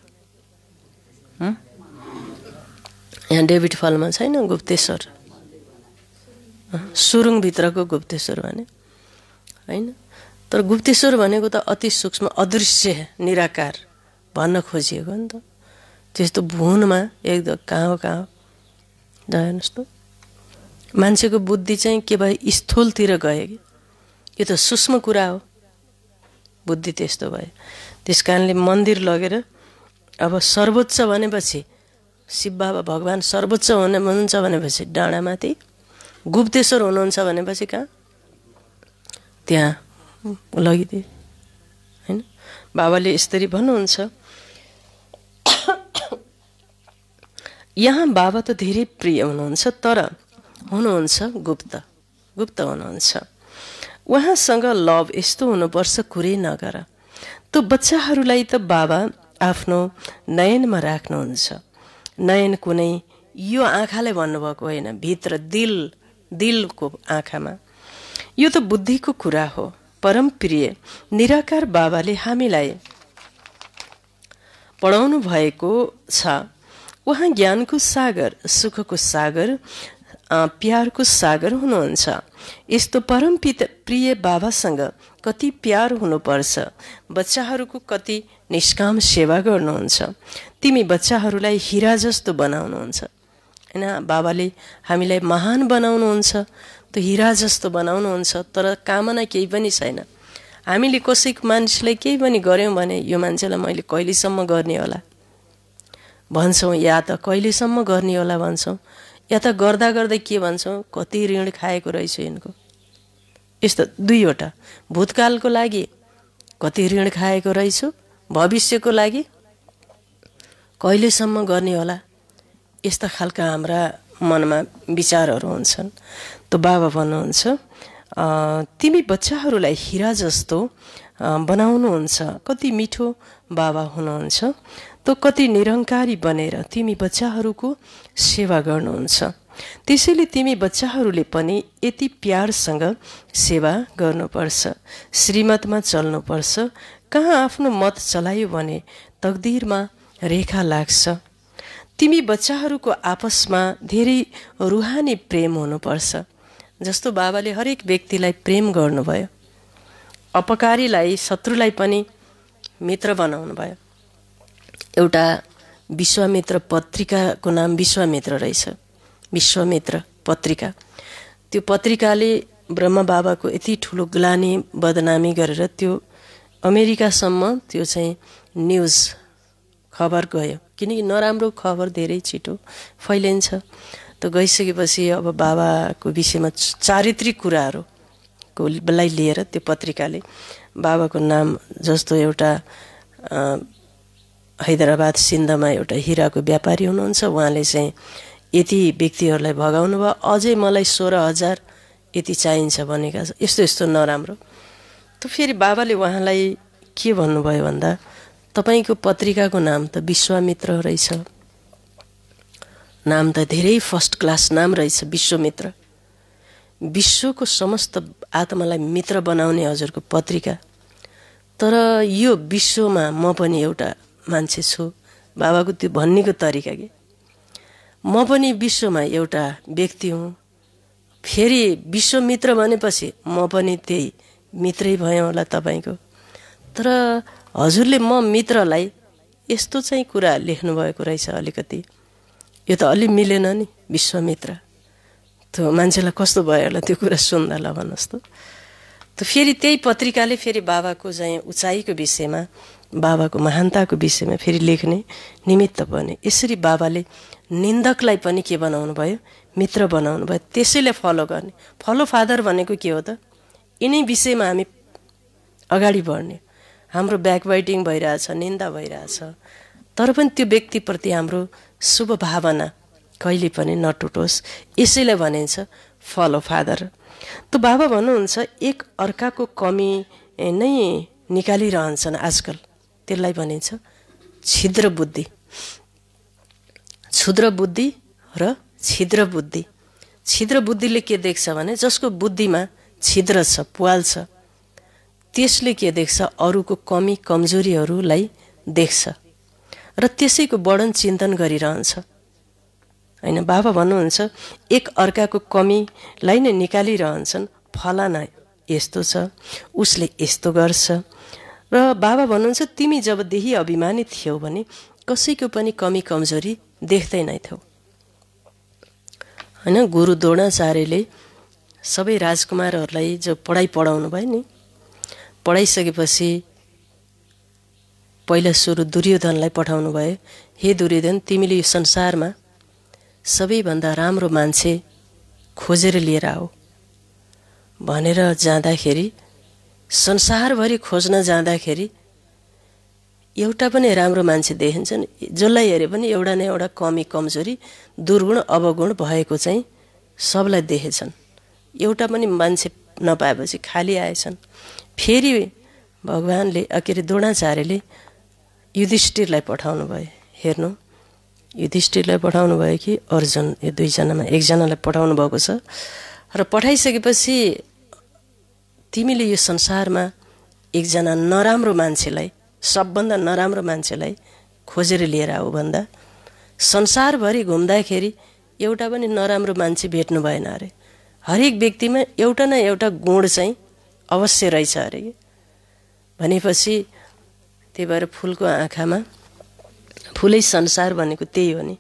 यहाँ डेभिड फलमा छैन गुप्तेश्वर, सुरुङभित्रको गुप्तेश्वर भने होइन। तर गुप्तेश्वर भनेको त अति सूक्ष्म अदृश्य निराकार भन्न खोजिएको नि त। त्यस्तो भुनमा एकदम कहाँ हेर्नुहोस् त, मान्छेको बुद्धि चाहिँ के भयो स्थूलतिर गयो कि यो त सूक्ष्म कुरा हो। बुद्धि त्यस्तो भयो। त्यस कारणले मन्दिर लगेर अब सर्वोच्च भनेपछि शिव बाबा भगवान सर्वोच्च हुनुहुन्छ भनेपछि डाँडामाथि, गुप्तेश्वर हुनुहुन्छ भनेपछि कहाँ? त्यहाँ लगिदिए, होइन? बाबाले यसरी भन्नुहुन्छ, यहाँ बाबा त धेरै प्रिय हुनुहुन्छ, तर हुनुहुन्छ गुप्त, गुप्त हुनुहुन्छ। उहाँसँग लभ यस्तो हुनुपर्छ कुरै नगर। त बच्चाहरूलाई त बाबा आफ्नो नयनमा राख्नुहुन्छ। नयन कुनै यो आँखाले भन्नुभएको होइन, भित्र दिलको आँखामा। यो त बुद्धिको कुरा हो। परम प्रिय निराकार बाबाले हामीलाई पढाउनु भएको छ। उहाँ ज्ञानको सागर, सुखको सागर, प्यारको सागर हुनुहुन्छ। यस्तो परम प्रिय बाबासँग कति प्यार हुनुपर्छ। बच्चाहरूको कति निष्काम सेवा गर्नुहुन्छ। तिमी बच्चाहरूलाई हिरा जस्तो बनाउनुहुन्छ, होइन? बाबाले हामीलाई महान बनाउनुहुन्छ, त हिरा जस्तो बनाउनुहुन्छ। तर कामना केही पनि छैन। हामीले कसैको मान्छेलाई केही पनि गऱ्यौँ भने यो मान्छेलाई मैले कहिलेसम्म गर्ने होला भन्छौँ, या त कहिलेसम्म गर्ने होला भन्छौँ, या त गर्दा गर्दै के भन्छौँ, कति ऋण खाएको रहेछु यिनको। यस्तो दुईवटा, भूतकालको लागि कति ऋण खाएको रहेछु, भविष्यको लागि कहिलेसम्म गर्ने होला, यस्ता खालका हाम्रा मनमा विचारहरू हुन्छन्। त बाबा भन्नुहुन्छ तिमी बच्चाहरूलाई हिरा जस्तो बनाउनुहुन्छ। कति मिठो बाबा हुनुहुन्छ। त कति निरङ्कारी बनेर तिमी बच्चाहरूको सेवा गर्नुहुन्छ। त्यसैले तिमी बच्चाहरूले पनि यति प्यारसँग सेवा गर्नुपर्छ, श्रीमतमा चल्नुपर्छ। कहाँ आफ्नो मत चलायो भने तकदिरमा रेखा लाग्छ। तिमी बच्चाहरूको आपसमा धेरै रुहानी प्रेम हुनुपर्छ। जस्तो बाबाले हरेक व्यक्तिलाई प्रेम गर्नुभयो, अपकारीलाई, शत्रुलाई पनि मित्र बनाउनु भयो। एउटा विश्वामित्र पत्रिकाको नाम विश्वामित्र रहेछ, विश्वामित्र पत्रिका। त्यो पत्रिकाले ब्रह्म बाबाको यति ठुलो ग्लानी बदनामी गरेर त्यो अमेरिकासम्म त्यो चाहिँ न्युज खबर गयो, किनकि नराम्रो खबर धेरै छिटो फैलिन्छ। त गइसकेपछि अब बाबाको विषयमा चारित्रिक कुराहरूको लाई लिएर त्यो पत्रिकाले बाबाको नाम जस्तो एउटा हैदराबाद सिन्धमा एउटा हिराको व्यापारी हुनुहुन्छ, उहाँले चाहिँ यति व्यक्तिहरूलाई भगाउनु भयो, अझै मलाई 16,000 यति चाहिन्छ भनेका छ, यस्तो यस्तो नराम्रो। त फेरि बाबाले उहाँलाई के भन्नुभयो भन्दा, तपाईँको पत्रिकाको नाम त विश्वामित्र रहेछ, नाम त धेरै फर्स्ट क्लास नाम रहेछ विश्वमित्र, विश्वको समस्त आत्मालाई मित्र बनाउने हजुरको पत्रिका, तर यो विश्वमा म पनि एउटा मान्छे छु। बाबाको त्यो भन्नेको तरिका के, म पनि विश्वमा एउटा व्यक्ति हुँ, फेरि विश्वमित्र भनेपछि म पनि त्यही मित्रै भएँ होला तपाईँको। तर हजुरले म मित्रलाई यस्तो चाहिँ कुरा लेख्नुभएको रहेछ, अलिकति यो त अलि मिलेन नि विश्वमित्र। त्यो मान्छेलाई कस्तो भयो होला त्यो कुरा सुन्दा, ल भन्नुहोस् त। फेरि त्यही पत्रिकाले फेरि बाबाको चाहिँ उचाइको विषयमा, बाबाको महानताको विषयमा फेरि लेख्ने निमित्त बने। यसरी बाबाले निन्दकलाई पनि के बनाउनु भयो, मित्र बनाउनु भयो। त्यसैले फलो गर्ने, फलो फादर भनेको के हो त, यिनै विषयमा हामी अगाडि बढ्ने। हाम्रो ब्याकबाइटिङ भइरहेछ, निन्दा भइरहेछ, तर पनि त्यो व्यक्तिप्रति हाम्रो शुभ भावना कहिले पनि नटुटोस्, यसैले भनिन्छ फलो फादर। त बाबा भन्नुहुन्छ एक अर्काको कमी नै निकालिरहन्छन् आजकल, त्यसलाई भनिन्छ छिद्र बुद्धि, क्षुद्र बुद्धि र छिद्र बुद्धि। छिद्र बुद्धिले के देख्छ भने, जसको बुद्धिमा छिद्र छ, पुवाल छ, त्यसले के देख्छ, अरूको कमी कमजोरीहरूलाई देख्छ र त्यसैको वर्णन चिन्तन गरिरहन्छ हैन। बाबा भन्नुहुन्छ एक अर्काको कमीलाई नै निकालिरहन्छन्, फलाना यस्तो छ, उसले यस्तो गर्छ। र बाबा भन्नुहुन्छ तिमी जब देही अभिमानी थियौ भने कसैको पनि कमी कमजोरी देख्दैनै थियौ हैन। गुरु द्रोणाचार्यले सबै राजकुमारहरूलाई जो पढाउनु भयो नि, पढाइसकेपछि पहिला सुरु दुर्योधनलाई पठाउनु भयो, हे दुर्योधन तिमीले यो संसारमा सबैभन्दा राम्रो मान्छे खोजेर लिएर आऊ भनेर जाँदाखेरि, संसारभरि खोज्न जाँदाखेरि एउटा पनि राम्रो मान्छे देखिन्छन्, जसलाई हेरे पनि एउटा न एउटा कमी कमजोरी दुर्गुण अवगुण भएको चाहिँ सबलाई देखेछन्। एउटा पनि मान्छे नपाएपछि खाली आएछन्। फेरि भगवानले के अरे द्रोणाचार्यले युधिष्ठिरलाई पठाउनु भयो। हेर्नु, युधिष्ठिरलाई पठाउनु भयो कि अर्जुन, यो दुईजनामा एकजनालाई पठाउनु भएको छ। र पठाइसकेपछि तिमीले यो संसारमा एकजना नराम्रो मान्छेलाई, सबभन्दा नराम्रो मान्छेलाई खोजेर लिएर आऊ भन्दा, संसारभरि घुम्दाखेरि एउटा पनि नराम्रो मान्छे भेट्नु भएन अरे। हरेक व्यक्तिमा एउटा न एउटा गुण चाहिँ अवश्य रहेछ अरे। भनेपछि त्यही भएर फुलको आँखामा फुलै संसार भनेको त्यही हो नि।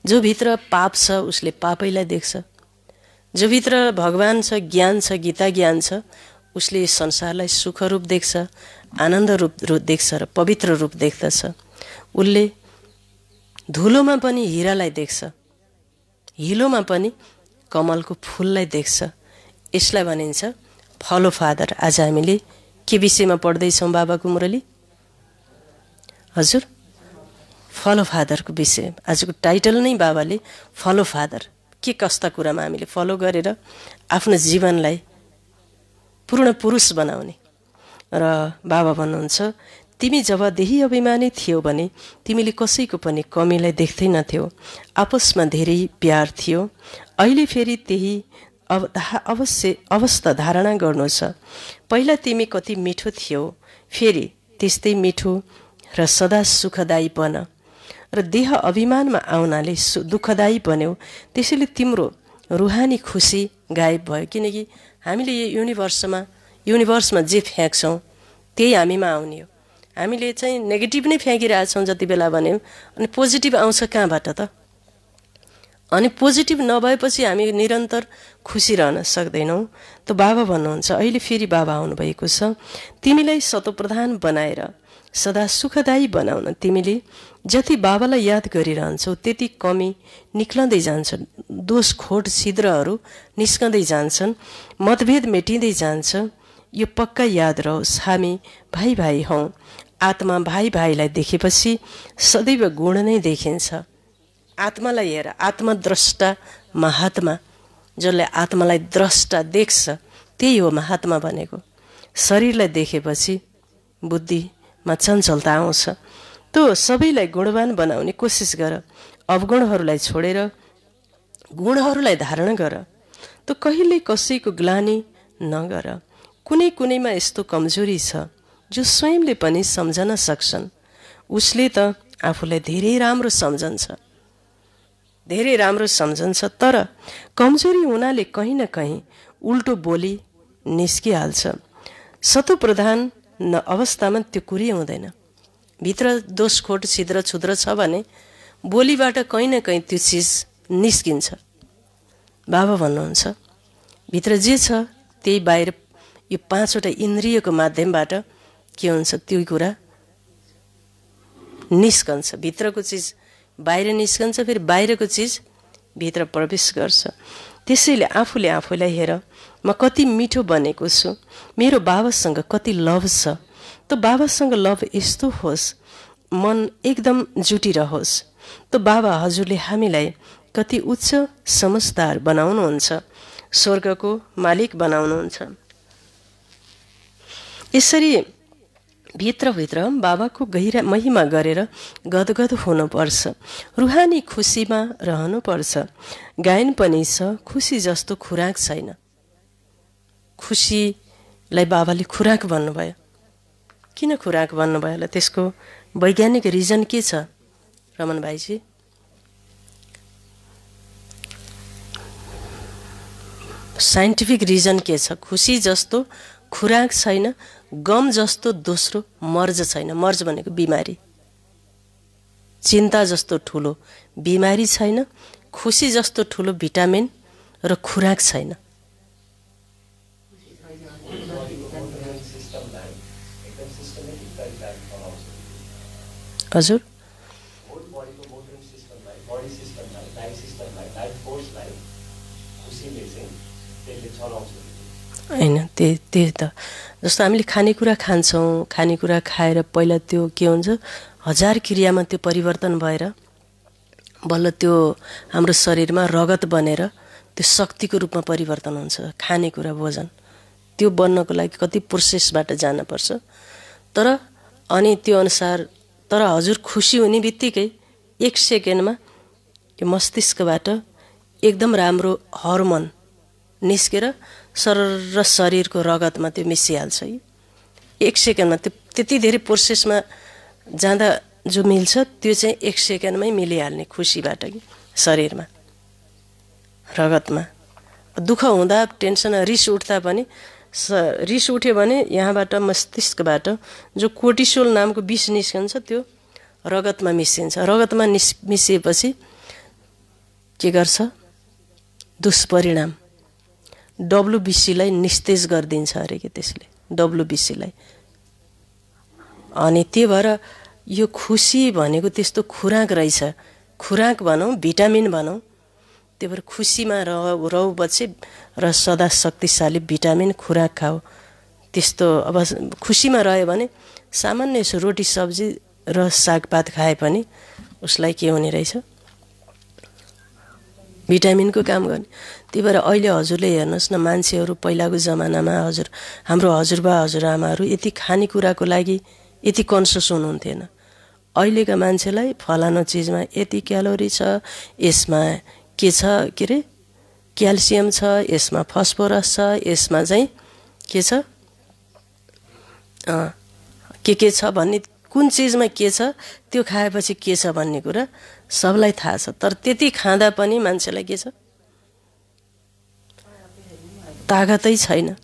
जो भित्र पाप छ उसले पापैलाई देख्छ, जो भित्र भगवान छ, ज्ञान छ, गीता ज्ञान छ, उसले संसारलाई सुख रूप देख्छ, आनन्द रूप देख्छ र पवित्र रूप देख्दछ। उसले धुलोमा पनि हिरालाई देख्छ, हिलोमा पनि कमलको फुललाई देख्छ। यसलाई भनिन्छ फलो फादर। आज हामीले के विषयमा पढ्दैछौँ बाबाको मुरली? हजुर, फलो फादरको विषय। आजको टाइटल नै बाबाले फलो फादर। के कस्ता कुरामा हामीले फलो गरेर आफ्नो जीवनलाई पूर्ण पुरुष बनाउने। र बाबा भन्नुहुन्छ तिमी जब देही अभिमानी थियौ भने तिमीले कसैको पनि कमीलाई देख्दैनथ्यौ, आपसमा धेरै प्यार थियो। अहिले फेरि त्यही अवस्था धारणा गर्नु छ। पहिला तिमी कति मिठो थियौ, फेरि त्यस्तै मिठो र सदा सुखदायी बन। र देह अभिमानमा आउनाले दुःखदायी बन्यौ, त्यसैले तिम्रो रुहानी खुसी गायब भयो। किनकि हामीले यो युनिभर्समा जे फ्याँक्छौँ त्यही हामीमा आउने हो। हामीले चाहिँ नेगेटिभ नै फ्याँकिरहेछौँ जति बेला भन्यो, अनि पोजिटिभ आउँछ कहाँबाट त? अनि पोजिटिभ नभएपछि हामी निरन्तर खुसी रहन सक्दैनौँ। त बाबा भन्नुहुन्छ अहिले फेरि बाबा आउनुभएको छ, तिमीलाई सतोप्रधान बनाएर सदा सुखदायी बनाउन तिमीले जति बाबालाई याद गरिरहन्छौ त्यति कमी निक्लँदै जान्छन्, दोष खोट छिद्रहरू निस्कँदै जान्छन्, मतभेद मेटिँदै जान्छ। यो पक्का याद रहोस्, हामी भाइ भाइ हौँ। आत्मा भाइ भाइलाई देखेपछि सदैव गुण नै देखिन्छ। आत्मालाई हेर, आत्मद्रष्टा महात्मा, जसले आत्मालाई द्रष्टा देख्छ त्यही हो महात्मा भनेको। शरीरलाई देखेपछि बुद्धिमा चञ्चलता आउँछ। त्यो सबैलाई गुणवान बनाउने कोसिस गर, अवगुणहरूलाई छोडेर गुणहरूलाई धारण गर। त कहिल्यै कसैको ग्लानि नगर। कुनै कुनैमा यस्तो कमजोरी छ जो स्वयंले पनि सम्झन सक्छन्। उसले त आफूलाई धेरै राम्रो सम्झन्छ, धेरै राम्रो सम्झन्छ, तर कमजोरी हुनाले कहीँ न कहीँ उल्टो बोली निस्किहाल्छ। सतोप्रधान अवस्थामा त्यो कुरै हुँदैन। भित्र दोष खोट छिद्र क्षुद्र छ भने बोलीबाट कहीँ न कहीँ त्यो चिज निस्किन्छ। बाबा भन्नुहुन्छ भित्र जे छ त्यही बाहिर यो 5वटा इन्द्रियको माध्यमबाट के हुन्छ त्यो कुरा निस्कन्छ। भित्रको चिज बाहिर निस्कन्छ, फेरि बाहिरको चिज भित्र प्रवेश गर्छ। त्यसैले आफूले आफूलाई हेर, म कति मिठो बनेको छु, मेरो बाबासँग कति लभ छ। त बाबासँग लभ यस्तो होस्, मन एकदम जुटिरहोस्। त बाबा हजुरले हामीलाई कति उच्च समझदार बनाउनुहुन्छ, स्वर्गको मालिक बनाउनुहुन्छ। यसरी भित्रभित्र बाबाको गहिरा महिमा गरेर गदगद हुनुपर्छ। रुहानी खुसीमा रहनुपर्छ। गायन पनि छ, खुसी जस्तो खुराक छैन। खुसीलाई बाबाले खुराक भन्नुभयो। किन खुराक भन्नुभयो होला? त्यसको वैज्ञानिक रिजन के छ रमन भाइजी? साइन्टिफिक रिजन के छ? खुसी जस्तो खुराक छैन, गम जस्तो दोस्रो मर्ज छैन। मर्ज भनेको बिमारी। चिन्ता जस्तो ठुलो बिमारी छैन, खुसी जस्तो ठुलो भिटामिन र खुराक छैन। हजुर होइन, त्यही त जस्तो हामीले खानेकुरा खान्छौँ, खानेकुरा खाएर पहिला त्यो के हुन्छ, 1000 क्रियामा त्यो परिवर्तन भएर बल्ल त्यो हाम्रो शरीरमा रगत बनेर त्यो शक्तिको रूपमा परिवर्तन हुन्छ। खानेकुरा भोजन त्यो बन्नको लागि कति प्रोसेसबाट जानुपर्छ। तर अनि त्यो अनुसार तर हजुर खुसी हुने बित्तिकै 1 सेकेन्डमा यो मस्तिष्कबाट एकदम राम्रो हर्मोन निस्केर सरर शरीरको रगतमा त्यो मिसिहाल्छ। 1 सेकेन्डमा त्यो त्यति धेरै प्रोसेसमा जाँदा जो मिल्छ त्यो चाहिँ 1 सेकेन्डमै मिलिहाल्ने खुसीबाट कि शरीरमा रगतमा। दुःख हुँदा टेन्सन रिस उठ्दा पनि रिस उठ्यो भने यहाँबाट मस्तिष्कबाट जो कोर्टिसोल नामको विष निस्कन्छ त्यो रगतमा मिसिन्छ। रगतमा मिसिएपछि के गर्छ? दुष्परिणाम WBCलाई निस्तेज गरिदिन्छ अरे कि त्यसले, WBCलाई। अनि त्यही भएर यो खुसी भनेको त्यस्तो खुराक रहेछ। खुराक भनौँ, भिटामिन भनौँ। त्यही भएर खुसीमा रहु बच्चे र सदा शक्तिशाली भिटामिन खुराक खाऊ। त्यस्तो अब खुसीमा रह्यो भने सामान्य रोटी सब्जी र सागपात खाए पनि उसलाई के हुने रहेछ? भिटामिनको काम गर्ने। त्यही भएर अहिले हजुरले हेर्नुहोस् न, मान्छेहरू पहिलाको जमानामा हाम्रो हजुरबा हजुरआमाहरू यति खानेकुराको लागि यति कन्सियस हुनुहुन्थेन। अहिलेका मान्छेलाई फलानु चिजमा यति क्यालोरी छ, यसमा के छ, के अरे क्याल्सियम छ, यसमा फस्फोरस छ, यसमा चाहिँ के छ, के छ भन्ने, कुन चिजमा के छ, त्यो खाएपछि के छ भन्ने कुरा सबलाई थाहा छ। तर त्यति खाँदा पनि मान्छेलाई के छ? तागतै छैन।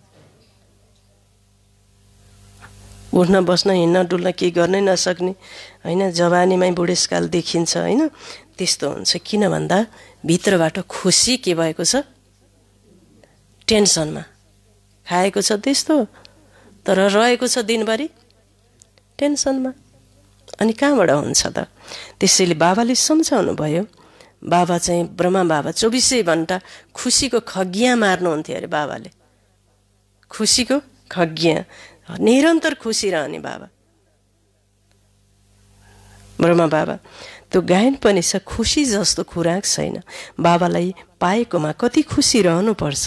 उठ्न बस्न हिँड्न डुल्न केही गर्नै नसक्ने होइन, जवानीमै बुढेसकाल देखिन्छ होइन। त्यस्तो हुन्छ। किन भन्दा भित्रबाट खुसी के भएको छ? टेन्सनमा खाएको छ त्यस्तो, तर रहेको छ दिनभरि टेन्सनमा। अनि कहाँबाट हुन्छ त? त्यसैले बाबाले सम्झाउनु भयो। बाबा चाहिँ ब्रह्मा बाबा 24 घण्टा खुसीको खगिया मार्नुहुन्थ्यो अरे बाबाले। खुसीको खगिया, निरन्तर खुसी रहने बाबा ब्रह्मा बाबा। त्यो गायन पनि छ, खुसी जस्तो खुराक छैन। बाबालाई पाएकोमा कति खुसी रहनुपर्छ।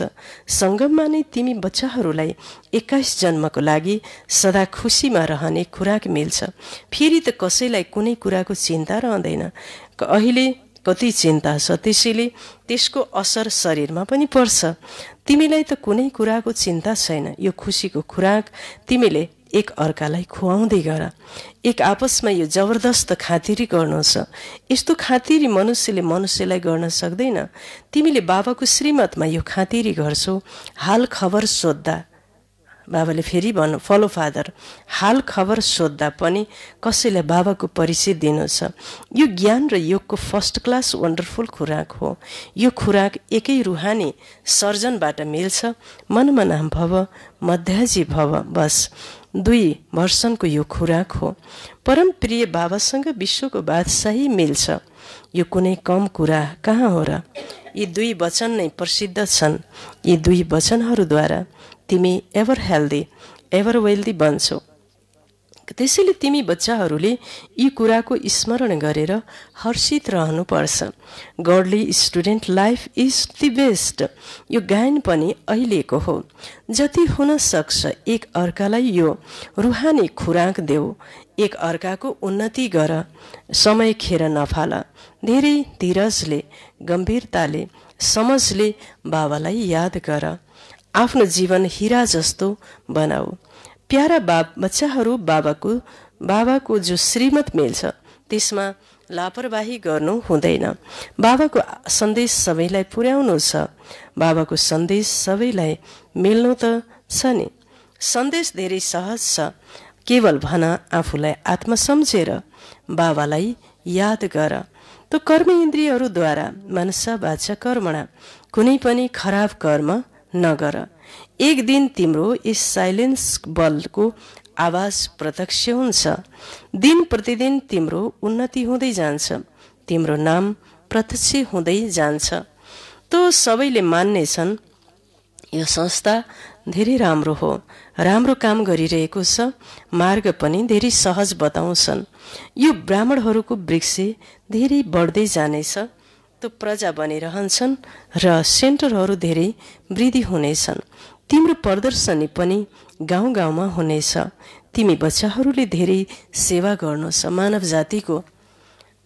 सङ्गममा नै तिमी बच्चाहरूलाई 21 जन्मको लागि सदा खुसीमा रहने खुराक मिल्छ। फेरि त कसैलाई कुनै कुराको चिन्ता रहँदैन। अहिले कति चिन्ता छ, त्यसैले त्यसको असर शरीरमा पनि पर्छ। तिमीलाई त कुनै कुराको चिन्ता छैन। यो खुसीको खुराक तिमीले एक अर्कालाई खुवाउँदै गर। एक आपसमा यो जबरदस्त खातिरी गर्नु छ। यस्तो खातिरी मनुष्यले मनुष्यलाई गर्न सक्दैन। तिमीले बाबाको श्रीमतमा यो खातिरी गर्छौ। हाल खबर सोद्धा बाबाले फेरि भन्नु, फलो फादर, हाल खबर सोद्धा पनि कसैलाई बाबाको परिचय दिनु छ। यो ज्ञान र योगको फर्स्ट क्लास वन्डरफुल खुराक हो। यो खुराक एकै रुहानी सर्जनबाट मिल्छ। मनमा नाम भव, मध्याजी भव, बस 2 भर्सनको यो खुराक हो। परम प्रिय बाबासँग विश्वको बादशाही मिल्छ। यो कुनै कम कुरा कहाँ हो र? यी 2 वचन नै प्रसिद्ध छन्। यी 2 वचनहरूद्वारा तिमी एभर हेल्दी, एभर वेल्दी बन्छौ। त्यसैले तिमी बच्चाहरूले यी कुराको स्मरण गरेर हर्षित रहनुपर्छ। Godly student life is the best. यो गायन पनि अहिलेको हो। जति हुन सक्छ एक अर्कालाई यो रुहानी खुराक देऊ। एक अर्काको उन्नति गर। समय खेर नफाल। धेरै धीरजले, गम्भीरताले, समझले बाबालाई याद गर। आफ्नो जीवन हीरा जस्तो बनाऊ। प्यारा बच्चाहरू बाबाको जो श्रीमत मिल्छ त्यसमा लापरवाही गर्नु हुँदैन। बाबाको सन्देश सबैलाई पुर्याउनु छ। बाबाको सन्देश सबैलाई मिल्नु त छ नि। सन्देश धेरै सहज छ। केवल भन आफूलाई आत्मा सम्झेर बाबालाई याद गर। त कर्म इन्द्रियहरूद्वारा मनसा वाचा कर्मणा कुनै पनि खराब कर्म नगर। एक दिन तिम्रो यस साइलेन्स बलको आवाज प्रत्यक्ष हुन्छ। दिन प्रतिदिन तिम्रो उन्नति हुँदै जान्छ। तिम्रो नाम प्रत्यक्ष हुँदै जान्छ। त सबैले मान्नेछन् यो संस्था धेरै राम्रो हो, राम्रो काम गरिरहेको छ। मार्ग पनि धेरै सहज बताउँछन्। यो ब्राह्मणहरूको वृक्ष धेरै बढ्दै जानेछ। त प्रजा बनिरहन्छन् र सेन्टरहरू धेरै वृद्धि हुनेछन्। तिम्रो प्रदर्शनी पनि गाउँ गाउँमा हुनेछ। तिमी बच्चाहरूले धेरै सेवा गर्नु छ। मानव जातिको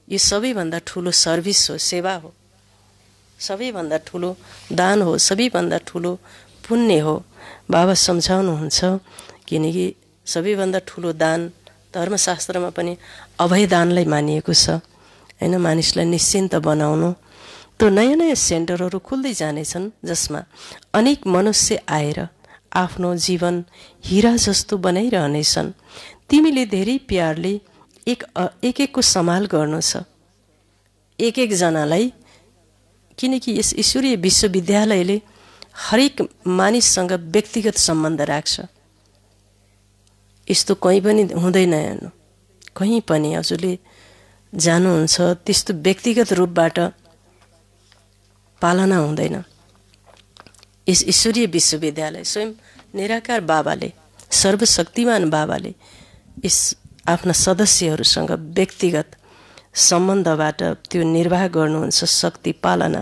यो सबैभन्दा ठुलो सर्भिस हो, सेवा हो, सबैभन्दा ठुलो दान हो, सबैभन्दा ठुलो पुण्य हो। बाबा सम्झाउनुहुन्छ किनकि सबैभन्दा ठुलो दान धर्मशास्त्रमा पनि अभय दानलाई मानिएको छ हैन। मानिसलाई निश्चिन्त बनाउनु। त नयाँ नयाँ सेन्टरहरू खुल्दै जानेछन् जसमा अनेक मनुष्य आएर आफ्नो जीवन हीरा जस्तो बनाइरहनेछन्। तिमीले धेरै प्यारले एक-एकको सम्हाल गर्नु छ। एक जनालाई, किनकि यस ईश्वरीय विश्वविद्यालयले हरेक मानिससँग व्यक्तिगत सम्बन्ध राख्छ। यस्तो कहीँ पनि हुँदैन हेर्नु। कहीँ पनि हजुरले जानुहुन्छ त्यस्तो व्यक्तिगत रूपबाट पालना हुँदैन। यस ईश्वरीय विश्वविद्यालय स्वयं निराकार बाबाले, सर्वशक्तिमान बाबाले यस आफ्ना सदस्यहरूसँग व्यक्तिगत सम्बन्धबाट त्यो निर्वाह गर्नुहुन्छ शक्ति पालना।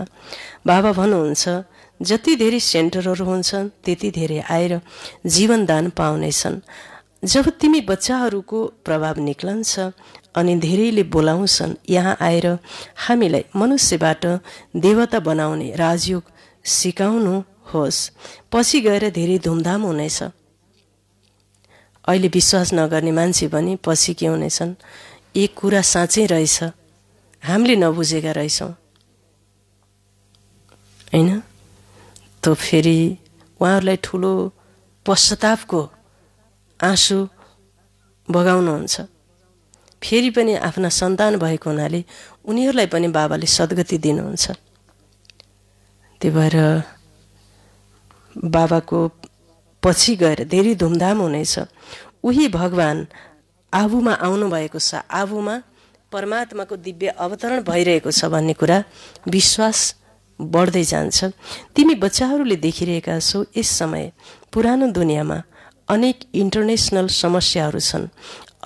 बाबा भन्नुहुन्छ जति धेरै सेन्टरहरू हुन्छन् त्यति धेरै आएर जीवनदान पाउनेछन्। जब तिमी बच्चाहरूको प्रभाव निक्लन्छ अनि धेरैले बोलाउँछन् यहाँ आएर हामीलाई मनुष्यबाट देवता बनाउने राजयोग सिकाउनु होस्, पछि गएर धेरै धुमधाम हुनेछ। अहिले विश्वास नगर्ने मान्छे पनि पछि के हुनेछन्, एक कुरा साँच्चै रहेछ, हामीले नबुझेका रहेछौँ हैन। त फेरि उहाँहरूलाई ठुलो पश्चातापको आँसु बगाउनुहुन्छ। फेरि पनि आफ्ना सन्तान भएको हुनाले उनीहरूलाई पनि बाबाले सद्गति दिनुहुन्छ। त्यही भएर बाबाको पछि गएर धेरै धुमधाम हुनेछ। उही भगवान आफूमा आउनु भएको छ, आफूमा परमात्माको दिव्य अवतरण भइरहेको छ भन्ने कुरा विश्वास बढ्दै जान्छ। तिमी बच्चाहरूले देखिरहेका छौ यस समय पुरानो दुनियाँमा अनेक इन्टरनेसनल समस्याहरू छन्।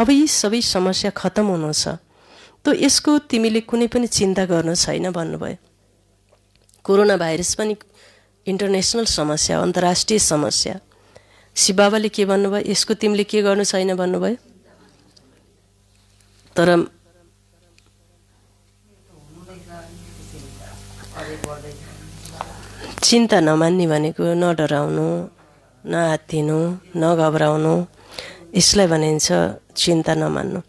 अब यी सबै समस्या खत्तम हुनु छ, त यसको तिमीले कुनै पनि चिन्ता गर्नु छैन भन्नुभयो। कोरोना भाइरस पनि इन्टरनेसनल समस्या, अन्तर्राष्ट्रिय समस्या। शिव बाबाले के भन्नुभयो? यसको तिमीले के गर्नु छैन भन्नुभयो। तर चिन्ता नमान्ने भनेको नडराउनु, नआत्तिनु, नघबराउनु, यसलाई भनिन्छ चिन्ता नमान्नु।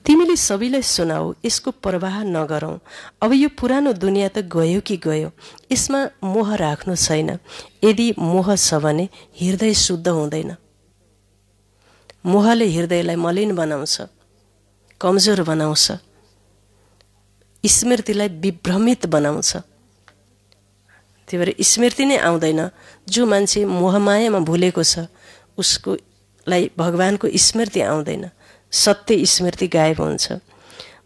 तिमीले सबैलाई सुनाऊ, यसको प्रवाह नगरौँ। अब यो पुरानो दुनियाँ त गयो कि गयो, यसमा मोह राख्नु छैन। यदि मोह छ भने हृदय शुद्ध हुँदैन। मोहले हृदयलाई मलिन बनाउँछ, कमजोर बनाउँछ, स्मृतिलाई विभ्रमित बनाउँछ। त्यही भएर स्मृति नै आउँदैन। जो मान्छे मोहमायामा भुलेको छ उसकोलाई भगवानको स्मृति आउँदैन, सत्य स्मृति गायब हुन्छ।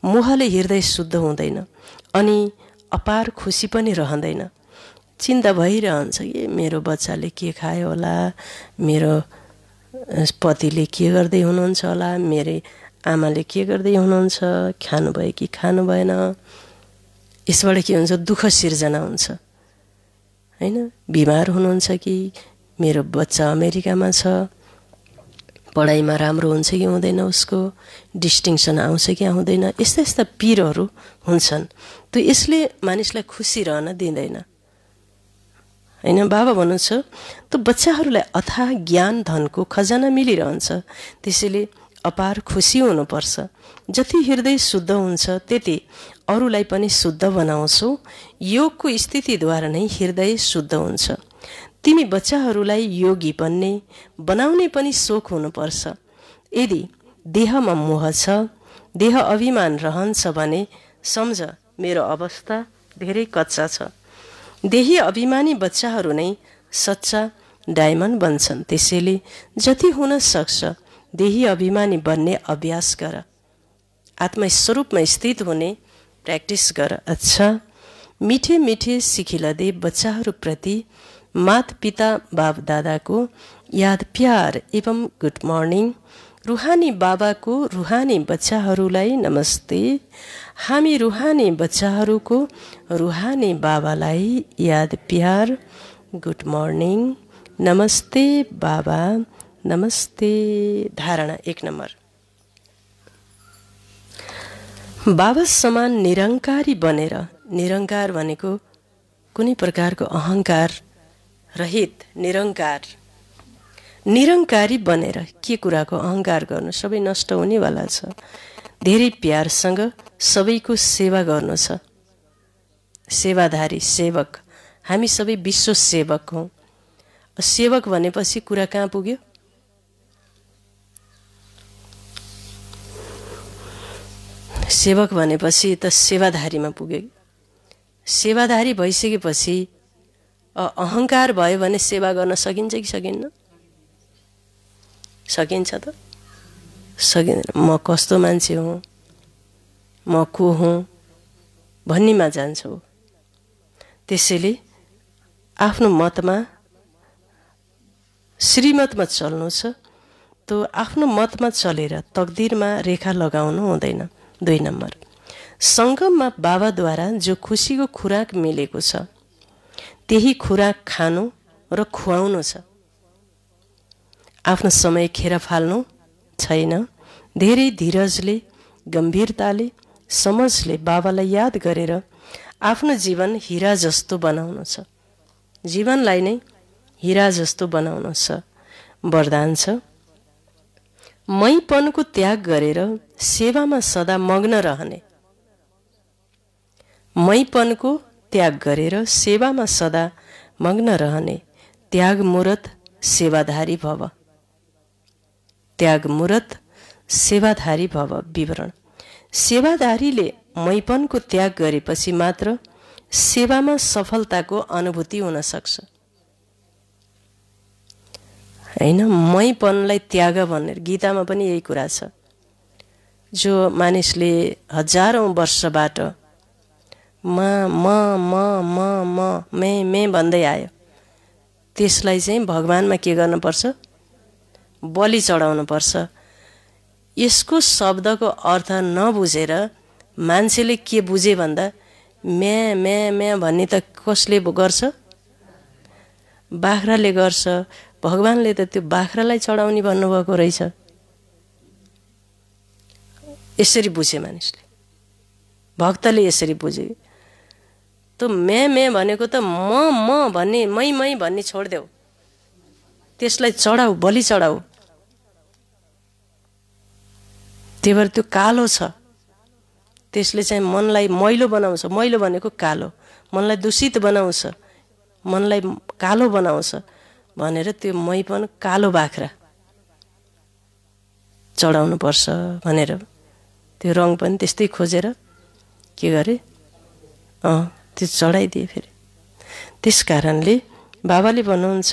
मोहले हृदय शुद्ध हुँदैन अनि अपार खुसी पनि रहँदैन। चिन्ता भइरहन्छ कि मेरो बच्चाले के खायो होला, मेरो पतिले के गर्दै हुनुहुन्छ होला, मेरो आमाले के गर्दै हुनुहुन्छ, खानुभयो कि खानु भएन। यसबाट के हुन्छ? दुःख सिर्जना हुन्छ हैन। बिमार हुनुहुन्छ कि मेरो बच्चा अमेरिकामा छ, पढाइमा राम्रो हुन्छ कि हुँदैन, उसको डिस्टिङसन आउँछ कि आउँदैन, यस्ता यस्ता पीरहरू हुन्छन्। त यसले मानिसलाई खुसी रहन दिँदैन हैन। बाबा भन्नुहुन्छ त बच्चाहरूलाई अथाह ज्ञान धनको खजाना मिलिरहन्छ, त्यसैले अपार खुसी हुनुपर्छ। जति हृदय शुद्ध हुन्छ त्यति अरूलाई पनि शुद्ध बनाउँछौ। योगको स्थितिद्वारा नै हृदय शुद्ध हुन्छ। तिमी बच्चाहरूलाई योगी बनाउने पनि सोख हुनुपर्छ। यदि देहमा मोह छ, देह अभिमान रहन्छ भने सम्झ मेरो अवस्था धेरै कच्चा छ। देही अभिमानी बच्चाहरू नै सच्चा डायमन्ड बन्छन्। त्यसैले जति हुन सक्छ देही अभिमानी बन्ने अभ्यास गर, आत्मस्वरूपमा स्थित हुने प्र्याक्टिस गर। अच्छा, मिठे मिठे सिखिला दे बच्चाहरूप्रति मात पिता बाप दादाको याद प्यार एवं गुड मर्निङ। रुहानी बाबाको रुहानी बच्चाहरूलाई नमस्ते। हामी रुहानी बच्चाहरूको रुहानी बाबालाई याद प्यार, गुड मर्निङ, नमस्ते बाबा, नमस्ते। धारणा 1 नम्बर। बाबा समान निरङ्कारी बनेर, निरङ्कार भनेको कुनै प्रकारको अहङ्कार रहित निरङ्कारी बनेर के कुराको अहङ्कार गर्नु? सबै नष्ट हुनेवाला छ। धेरै प्यारसँग सबैको सेवा गर्नु छ। सेवाधारी सेवक, हामी सबै विश्व सेवक हौँ। सेवक भनेपछि कुरा कहाँ पुग्यो? सेवक भनेपछि त सेवाधारीमा पुग्यो। सेवाधारी भइसकेपछि अहङ्कार भयो भने सेवा गर्न सकिन्छ कि सकिन्न? सकिन्छ त? सकिँदैन। म कस्तो मान्छे हुँ, म को हुँ भन्नेमा जान्छ। त्यसैले आफ्नो मतमा श्रीमतमा चल्नु छ। त आफ्नो मतमा चलेर तकदिरमा रेखा लगाउनु हुँदैन। 2 नम्बर। सङ्गममा बाबाद्वारा जो खुसीको खुराक मिलेको छ त्यही खुराक खानु र खुवाउनु छ। आफ्नो समय खेर फाल्नु छैन। धेरै धीरजले, गम्भीरताले, समझले बाबालाई याद गरेर आफ्नो जीवन हिरा जस्तो बनाउनु छ। जीवनलाई नै हिरा जस्तो बनाउनु छ। वरदान छ, मैपनको त्याग गरेर सेवामा सदा मग्न रहने। मैपनको त्याग गरेर सेवामा सदा मग्न रहने। त्याग मूर्त सेवाधारी भव। त्याग मूर्त सेवाधारी भव। विवरण: सेवाधारीले मैपनको त्याग गरेपछि मात्र सेवामा सफलताको अनुभूति हुन सक्छ। हैन, मैपनलाई त्याग भनेर गीतामा पनि यही कुरा छ। जो मानिसले हजारौं वर्षबाट मे भन्दै आयो, त्यसलाई चाहिँ भगवानमा के गर्नुपर्छ? बलि चढाउनुपर्छ। यसको शब्दको अर्थ नबुझेर मान्छेले के बुझे भन्दा म्या म्या म्या भन्ने त कसले गर्छ? बाख्राले गर्छ। भगवानले त त्यो बाख्रालाई चढाउने भन्नुभएको रहेछ। यसरी बुझे मानिसले, भक्तले यसरी बुझे। त म्या म्या भनेको त म भन्ने मै भन्ने छोडिदेऊ, त्यसलाई चढाऊ, बलि चढाऊ। त्यही भएर त्यो कालो छ, त्यसले चाहिँ मनलाई मैलो बनाउँछ। मैलो भनेको कालो, मनलाई दूषित बनाउँछ, मनलाई कालो बनाउँछ भनेर त्यो मैपन कालो बाख्रा चढाउनु पर्छ भनेर त्यो रङ पनि त्यस्तै खोजेर के गरे? त्यो चढाइदिए फेरि। त्यस कारणले बाबाले भन्नुहुन्छ,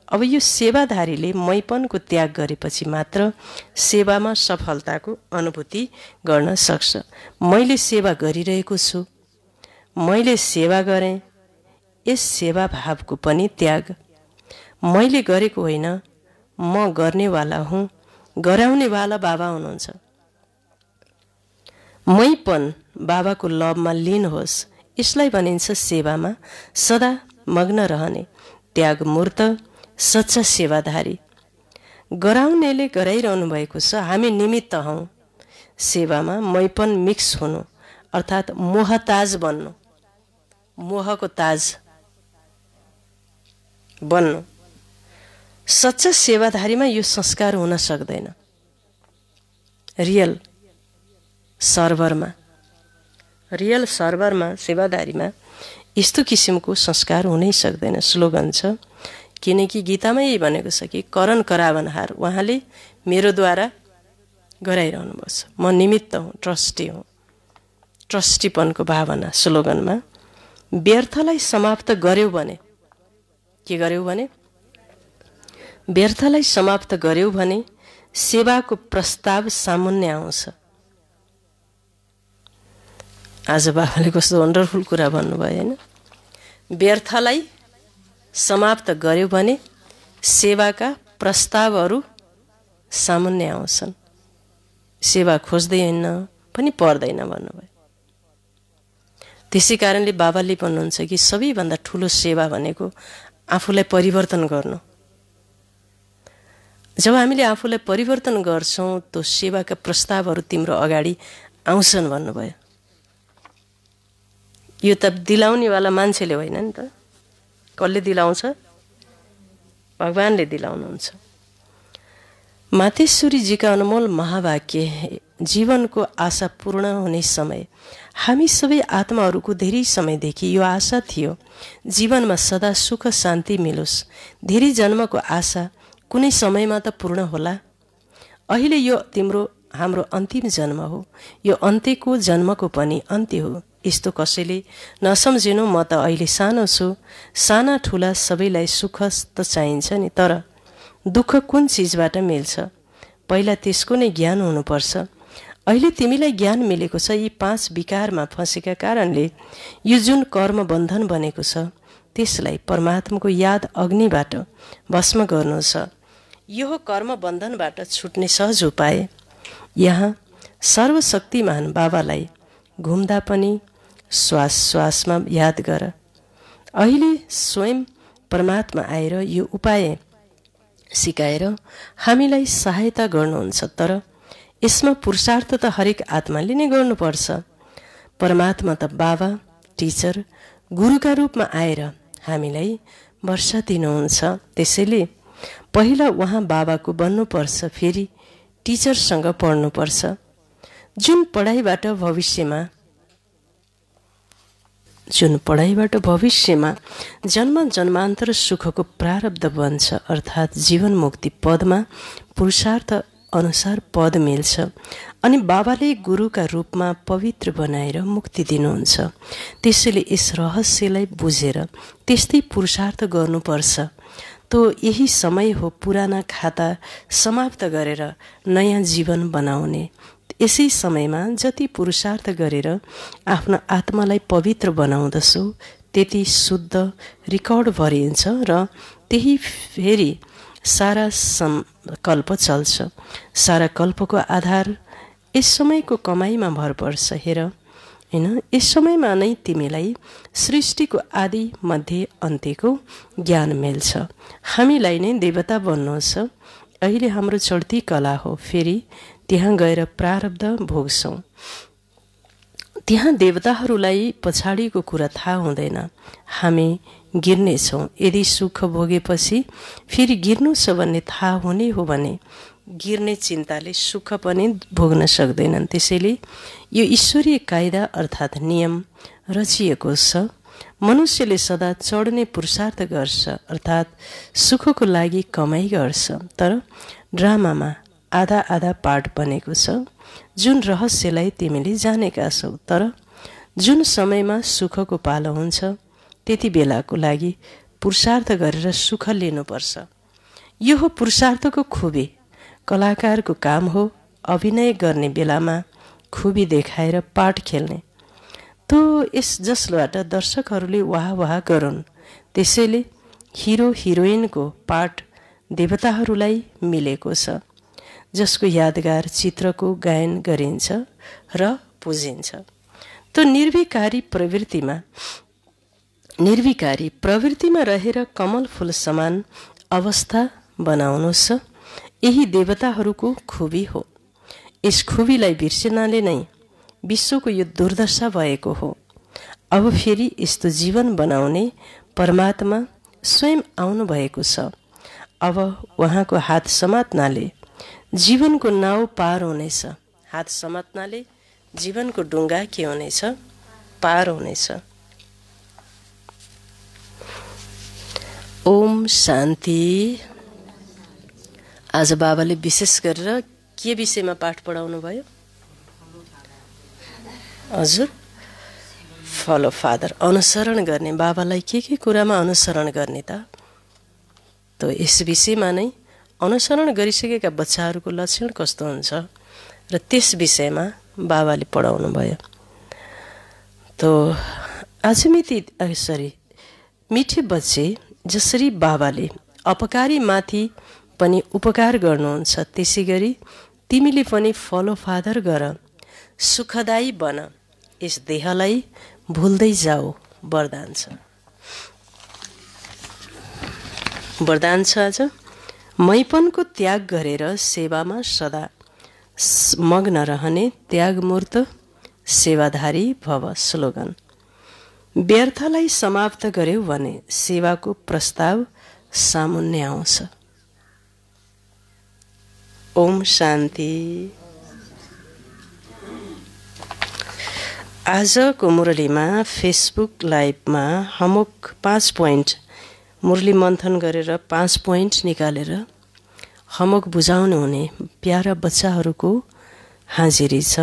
अब यो सेवाधारीले मैपनको त्याग गरेपछि मात्र सेवामा सफलताको अनुभूति गर्न सक्छ। मैले सेवा गरिरहेको छु, मैले सेवा गरेँ, यस सेवा भावको पनि त्याग। मैले गरेको होइन, म गर्नेवाला हुँ, गराउनेवाला बाबा हुनुहुन्छ। मैपन बाबाको लभमा लिनुहोस्, यसलाई भनिन्छ सेवामा सदा मग्न रहने त्यागमूर्त सच्चा सेवाधारी। गराउनेले गराइरहनु भएको छ, हामी निमित्त हौँ। सेवामा मैपन मिक्स हुनु अर्थात् मोहताज बन्नु, मोहको ताज बन्नु। सच्चा सेवाधारीमा यो संस्कार हुन सक्दैन। रियल सर्भरमा सेवाधारीमा यस्तो किसिमको संस्कार हुनै सक्दैन। स्लोगन छ, किनकि गीतामा यही भनेको छ कि करण करावनहार, उहाँले मेरोद्वारा गराइरहनुभएको छ, म निमित्त हुँ, ट्रस्टी हुँ। ट्रस्टीपनको भावना स्लोगनमा। व्यर्थलाई समाप्त गर्यौ भने के गर्यौ भने? व्यर्थलाई समाप्त गर्यौ भने सेवाको प्रस्ताव सामुन्ने आउँछ। आज बाबाले कस्तो वन्डरफुल कुरा भन्नुभयो होइन? व्यर्थलाई समाप्त गर्यो भने सेवाका प्रस्तावहरू सामुन्ने आउँछन्। सेवा खोज्दै हिँड्न पनि पर्दैन भन्नुभयो। त्यसै कारणले बाबाले भन्नुहुन्छ कि सबैभन्दा ठुलो सेवा भनेको आफूलाई परिवर्तन गर्नु। जब हामीले आफूलाई परिवर्तन गर्छौँ त्यो सेवाका प्रस्तावहरू तिम्रो अगाडि आउँछन् भन्नुभयो। यो त दिलाउनेवाला मान्छेले होइन नि त, कसले दिलाउँछ? भगवानले दिलाउनुहुन्छ। मातेश्वरीजीका अनमोल महावाक्य, जीवनको आशा पूर्ण हुने समय। हामी सबै आत्माहरूको धेरै समयदेखि यो आशा थियो, जीवनमा सदा सुख शान्ति मिलोस्। धेरै जन्मको आशा कुनै समयमा त पूर्ण होला। अहिले यो हाम्रो अन्तिम जन्म हो, यो अन्त्यको जन्मको पनि अन्त्य हो। यस्तो कसैले नसम्झिनु, म त अहिले सानो छु। साना ठुला सबैलाई सुख त चाहिन्छ नि, तर दुःख कुन चिजबाट मिल्छ? पहिला त्यसको नै ज्ञान हुनुपर्छ। अहिले तिमीलाई ज्ञान मिलेको छ, यी 5 विकारमा फँसेका कारणले यो जुन कर्म बन्धन बनेको छ त्यसलाई परमात्माको याद अग्निबाट भस्म गर्नु छ। यो कर्म बन्धनबाट छुट्ने सहज उपाय। यहाँ सर्वशक्तिमान बाबालाई घुम्दा पनि श्वास श्वासमा याद गर। अहिले स्वयं परमात्मा आएर यो उपाय सिकाएर हामीलाई सहायता गर्नुहुन्छ, तर यसमा पुरुषार्थ त हरेक आत्माले नै गर्नुपर्छ। परमात्मा त बाबा, टिचर, गुरुका रूपमा आएर हामीलाई वर्षा दिनुहुन्छ। त्यसैले पहिला उहाँ बाबाको बन्नुपर्छ, फेरि टिचरसँग पढ्नुपर्छ। जुन पढाइबाट भविष्यमा जन्म जन्मान्तर सुखको प्रारब्ध बन्छ, अर्थात् जीवन मुक्ति पदमा पुरुषार्थ अनुसार पद मिल्छ। अनि बाबाले गुरुका रूपमा पवित्र बनाएर मुक्ति दिनुहुन्छ। त्यसैले यस रहस्यलाई बुझेर त्यस्तै पुरुषार्थ गर्नुपर्छ। तो यही समय हो पुराना खाता समाप्त गरेर नयाँ जीवन बनाउने। यसै समयमा जति पुरुषार्थ गरेर आफ्नो आत्मालाई पवित्र बनाउँदछौ त्यति शुद्ध रेकर्ड भरिन्छ र त्यही फेरि सारा कल्प चल्छ। सारा कल्पको आधार यस समयको कमाइमा भर पर्छ। हेर हैन, यस समयमा नै तिमीलाई सृष्टिको आदि मध्य अन्त्यको ज्ञान मिल्छ। हामीलाई नै देवता बन्नु छ। अहिले हाम्रो चढ्ती कला हो, फेरि त्यहाँ गएर प्रारब्ध भोग्छौँ। त्यहाँ देवताहरूलाई पछाडिको कुरा थाहा हुँदैन। हामी गिर्नेछौँ। यदि सुख भोगेपछि फेरि गिर्नु छ भन्ने थाहा हुने हो भने गिर्ने चिन्ताले सुख पनि भोग्न सक्दैनन्। त्यसैले यो ईश्वरीय कायदा अर्थात् नियम रचिएको छ। मनुष्यले सदा चढ्ने पुरुषार्थ गर्छ अर्थात् सुखको लागि कमाइ गर्छ। तर ड्रामामा आधा आधा पार्ट बनेको छ, जुन रहस्यलाई तिमीले जानेका छौ। तर जुन समयमा सुखको पालो हुन्छ त्यति बेलाको लागि पुरुषार्थ गरेर सुख लिनुपर्छ। यो हो पुरुषार्थको खुबी। कलाकारको काम हो अभिनय गर्ने बेलामा खुबी देखाएर पाठ खेल्ने। तो यस जसबाट दर्शकहरूले वाह वाह गरून्। त्यसैले हिरो हिरोइनको पाठ देवताहरूलाई मिलेको छ, जसको यादगार चित्रको गायन गरिन्छ र पुजिन्छ। तो निर्विकारी प्रवृत्तिमा रहेर कमल फूल समान अवस्था बनाउनु छ। यही देवताहरूको खुबी हो। यस खुबीलाई बिर्सिनाले नै विश्वको यो दुर्दशा भएको हो। अब फेरि यस्तो जीवन बनाउने परमात्मा स्वयं आउनु भएको छ। अब उहाँको हात समात्नाले जीवनको नाउ पार हुनेछ। हात समात्नाले जीवनको डुङ्गा के हुनेछ? पार हुनेछ। ओम शान्ति। आज बाबाले विशेष गरेर के विषयमा पाठ पढाउनु भयो? हजुर, फलो फादर, अनुसरण गर्ने। बाबालाई के कुरामा अनुसरण गर्ने त? तो यस विषयमा नै अनुसरण गरिसकेका बच्चाहरूको लक्षण कस्तो हुन्छ र त्यस विषयमा बाबाले पढाउनु भयो। तो आज मिठे बच्चे, जसरी बाबाले अपकारी माथि पनि उपकार गर्नुहुन्छ त्यसै गरी तिमीले पनि फलो फादर गर, सुखदायी बन, यस देहलाई भुल्दै जाऊ। वरदान छ। वरदान छ आज, मैपनको त्याग गरेर सेवामा सदा मग्न रहने त्यागमूर्त सेवाधारी भव। स्लोगन। व्यर्थलाई समाप्त गर्यौ भने सेवाको प्रस्ताव सामुन्ने आउँछ। ओम शान्ति। आजको मुरलीमा फेसबुक लाइभमा हमोक 5 पोइन्ट मुरली मन्थन गरेर 5 पोइन्ट निकालेर हमोक बुझाउनु हुने प्यारा बच्चाहरूको हाजिरी छ।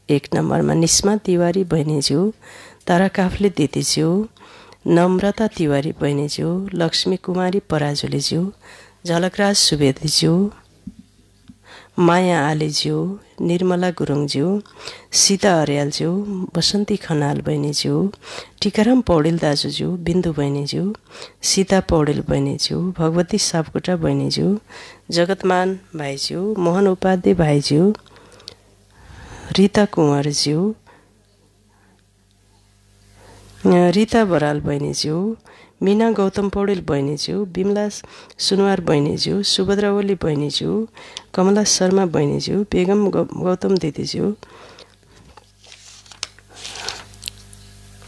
1 नम्बरमा निस्मा तिवारी बहिनीज्यू, तारा काफ्ले दिदीज्यू, नम्रता तिवारी बहिनीज्यू, लक्ष्मी कुमारी पराजुलीज्यू, झलकराज सुवेदीज्यू, माया आलीज्यू, निर्मला गुरुङज्यू, सीता अर्यालज्यू, बसन्ती खनाल बहिनीज्यू, टिकाराम पौडेल दाजुज्यू, बिन्दु बहिनीज्यू, सीता पौडेल बहिनीज्यू, भगवती सापकोटा बहिनीज्यू, जगतमान भाइज्यू, मोहन उपाध्याय भाइज्यू, रीता कुँवरज्यू, रीता बराल बहिनीज्यू, मीना गौतम पौडेल बहिनीज्यू, बिमला सुनवार बहिनीज्यू, सुभद्रा ओली बहिनीज्यू, कमला शर्मा बहिनीज्यू, बेगम गौतम दिदीज्यू,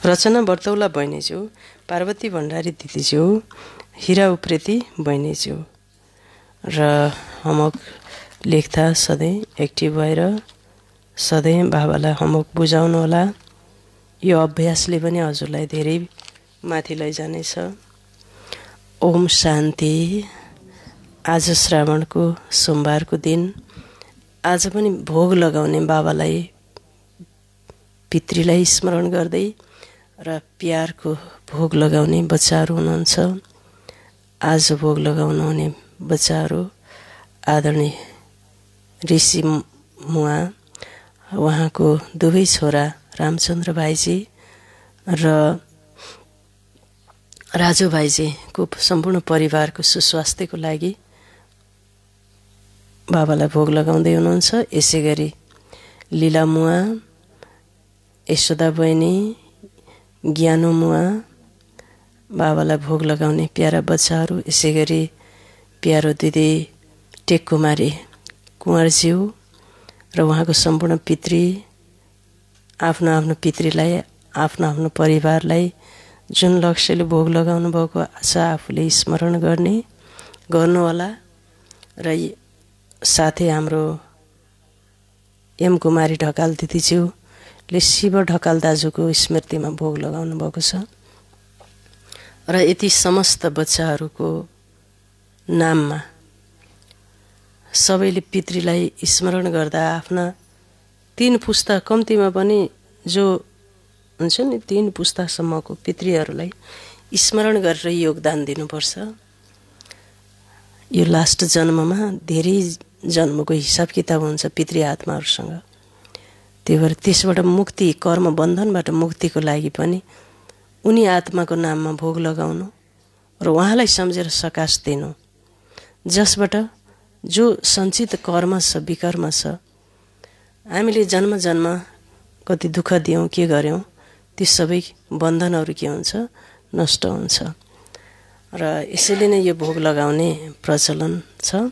रचना बर्तौला बहिनीज्यू, पार्वती भण्डारी दिदीज्यू, हिरा उप्रेती बहिनीज्यू र होमवर्क लेख्दा सधैँ एक्टिभ भएर सधैँ बाबालाई होमवर्क बुझाउनु होला। यो अभ्यासले पनि हजुरलाई धेरै माथि लैजानेछ। ओम शान्ति। आज श्रावणको सोमबारको दिन। आज पनि भोग लगाउने बाबालाई, पितृलाई स्मरण गर्दै र प्यारको भोग लगाउने बच्चाहरू हुनुहुन्छ। आज भोग लगाउनु हुने बच्चाहरू आदरणीय ऋषि मुवा उहाँको दुवै छोरा रामचन्द्र भाइजी र राजु भाइजीको सम्पूर्ण परिवारको सुस्वास्थ्यको लागि बाबालाई भोग लगाउँदै हुनुहुन्छ। यसै गरी लीला मुवा, यशोदा बहिनी, ज्ञानु मुवा बाबालाई भोग लगाउने प्यारा बच्चाहरू, यसै गरी प्यारो दिदी टेककुमारी कुँवरज्यू र उहाँको सम्पूर्ण पितृ, आफ्नो आफ्नो पितृलाई, आफ्नो आफ्नो परिवारलाई जुन लक्ष्यले भोग लगाउनु भएको छ आफूले स्मरण गर्नुहोला। र साथै हाम्रो एम कुमारी ढकाल दिदीज्यूले शिव ढकाल दाजुको स्मृतिमा भोग लगाउनु भएको छ। र यति समस्त बच्चाहरूको नाममा सबैले पितृलाई स्मरण गर्दा आफ्ना 3 पुस्ता कम्तीमा पनि जो हुन्छ नि 3 पुस्तासम्मको पितृहरूलाई स्मरण गरेर योगदान दिनुपर्छ। यो लास्ट जन्ममा धेरै जन्मको हिसाब किताब हुन्छ पितृ आत्माहरूसँग। त्यही भएर त्यसबाट मुक्ति, कर्म बन्धनबाट मुक्तिको लागि पनि उनी आत्माको नाममा भोग लगाउनु र उहाँलाई सम्झेर सकाश दिनु, जसबाट जो सञ्चित कर्म छ, विकर्म छ, हामीले जन्म जन्म कति दुःख दियौँ, के गर्यौँ, ती सबै बन्धनहरू के हुन्छ, नष्ट हुन्छ। र यसैले नै यो भोग लगाउने प्रचलन छ।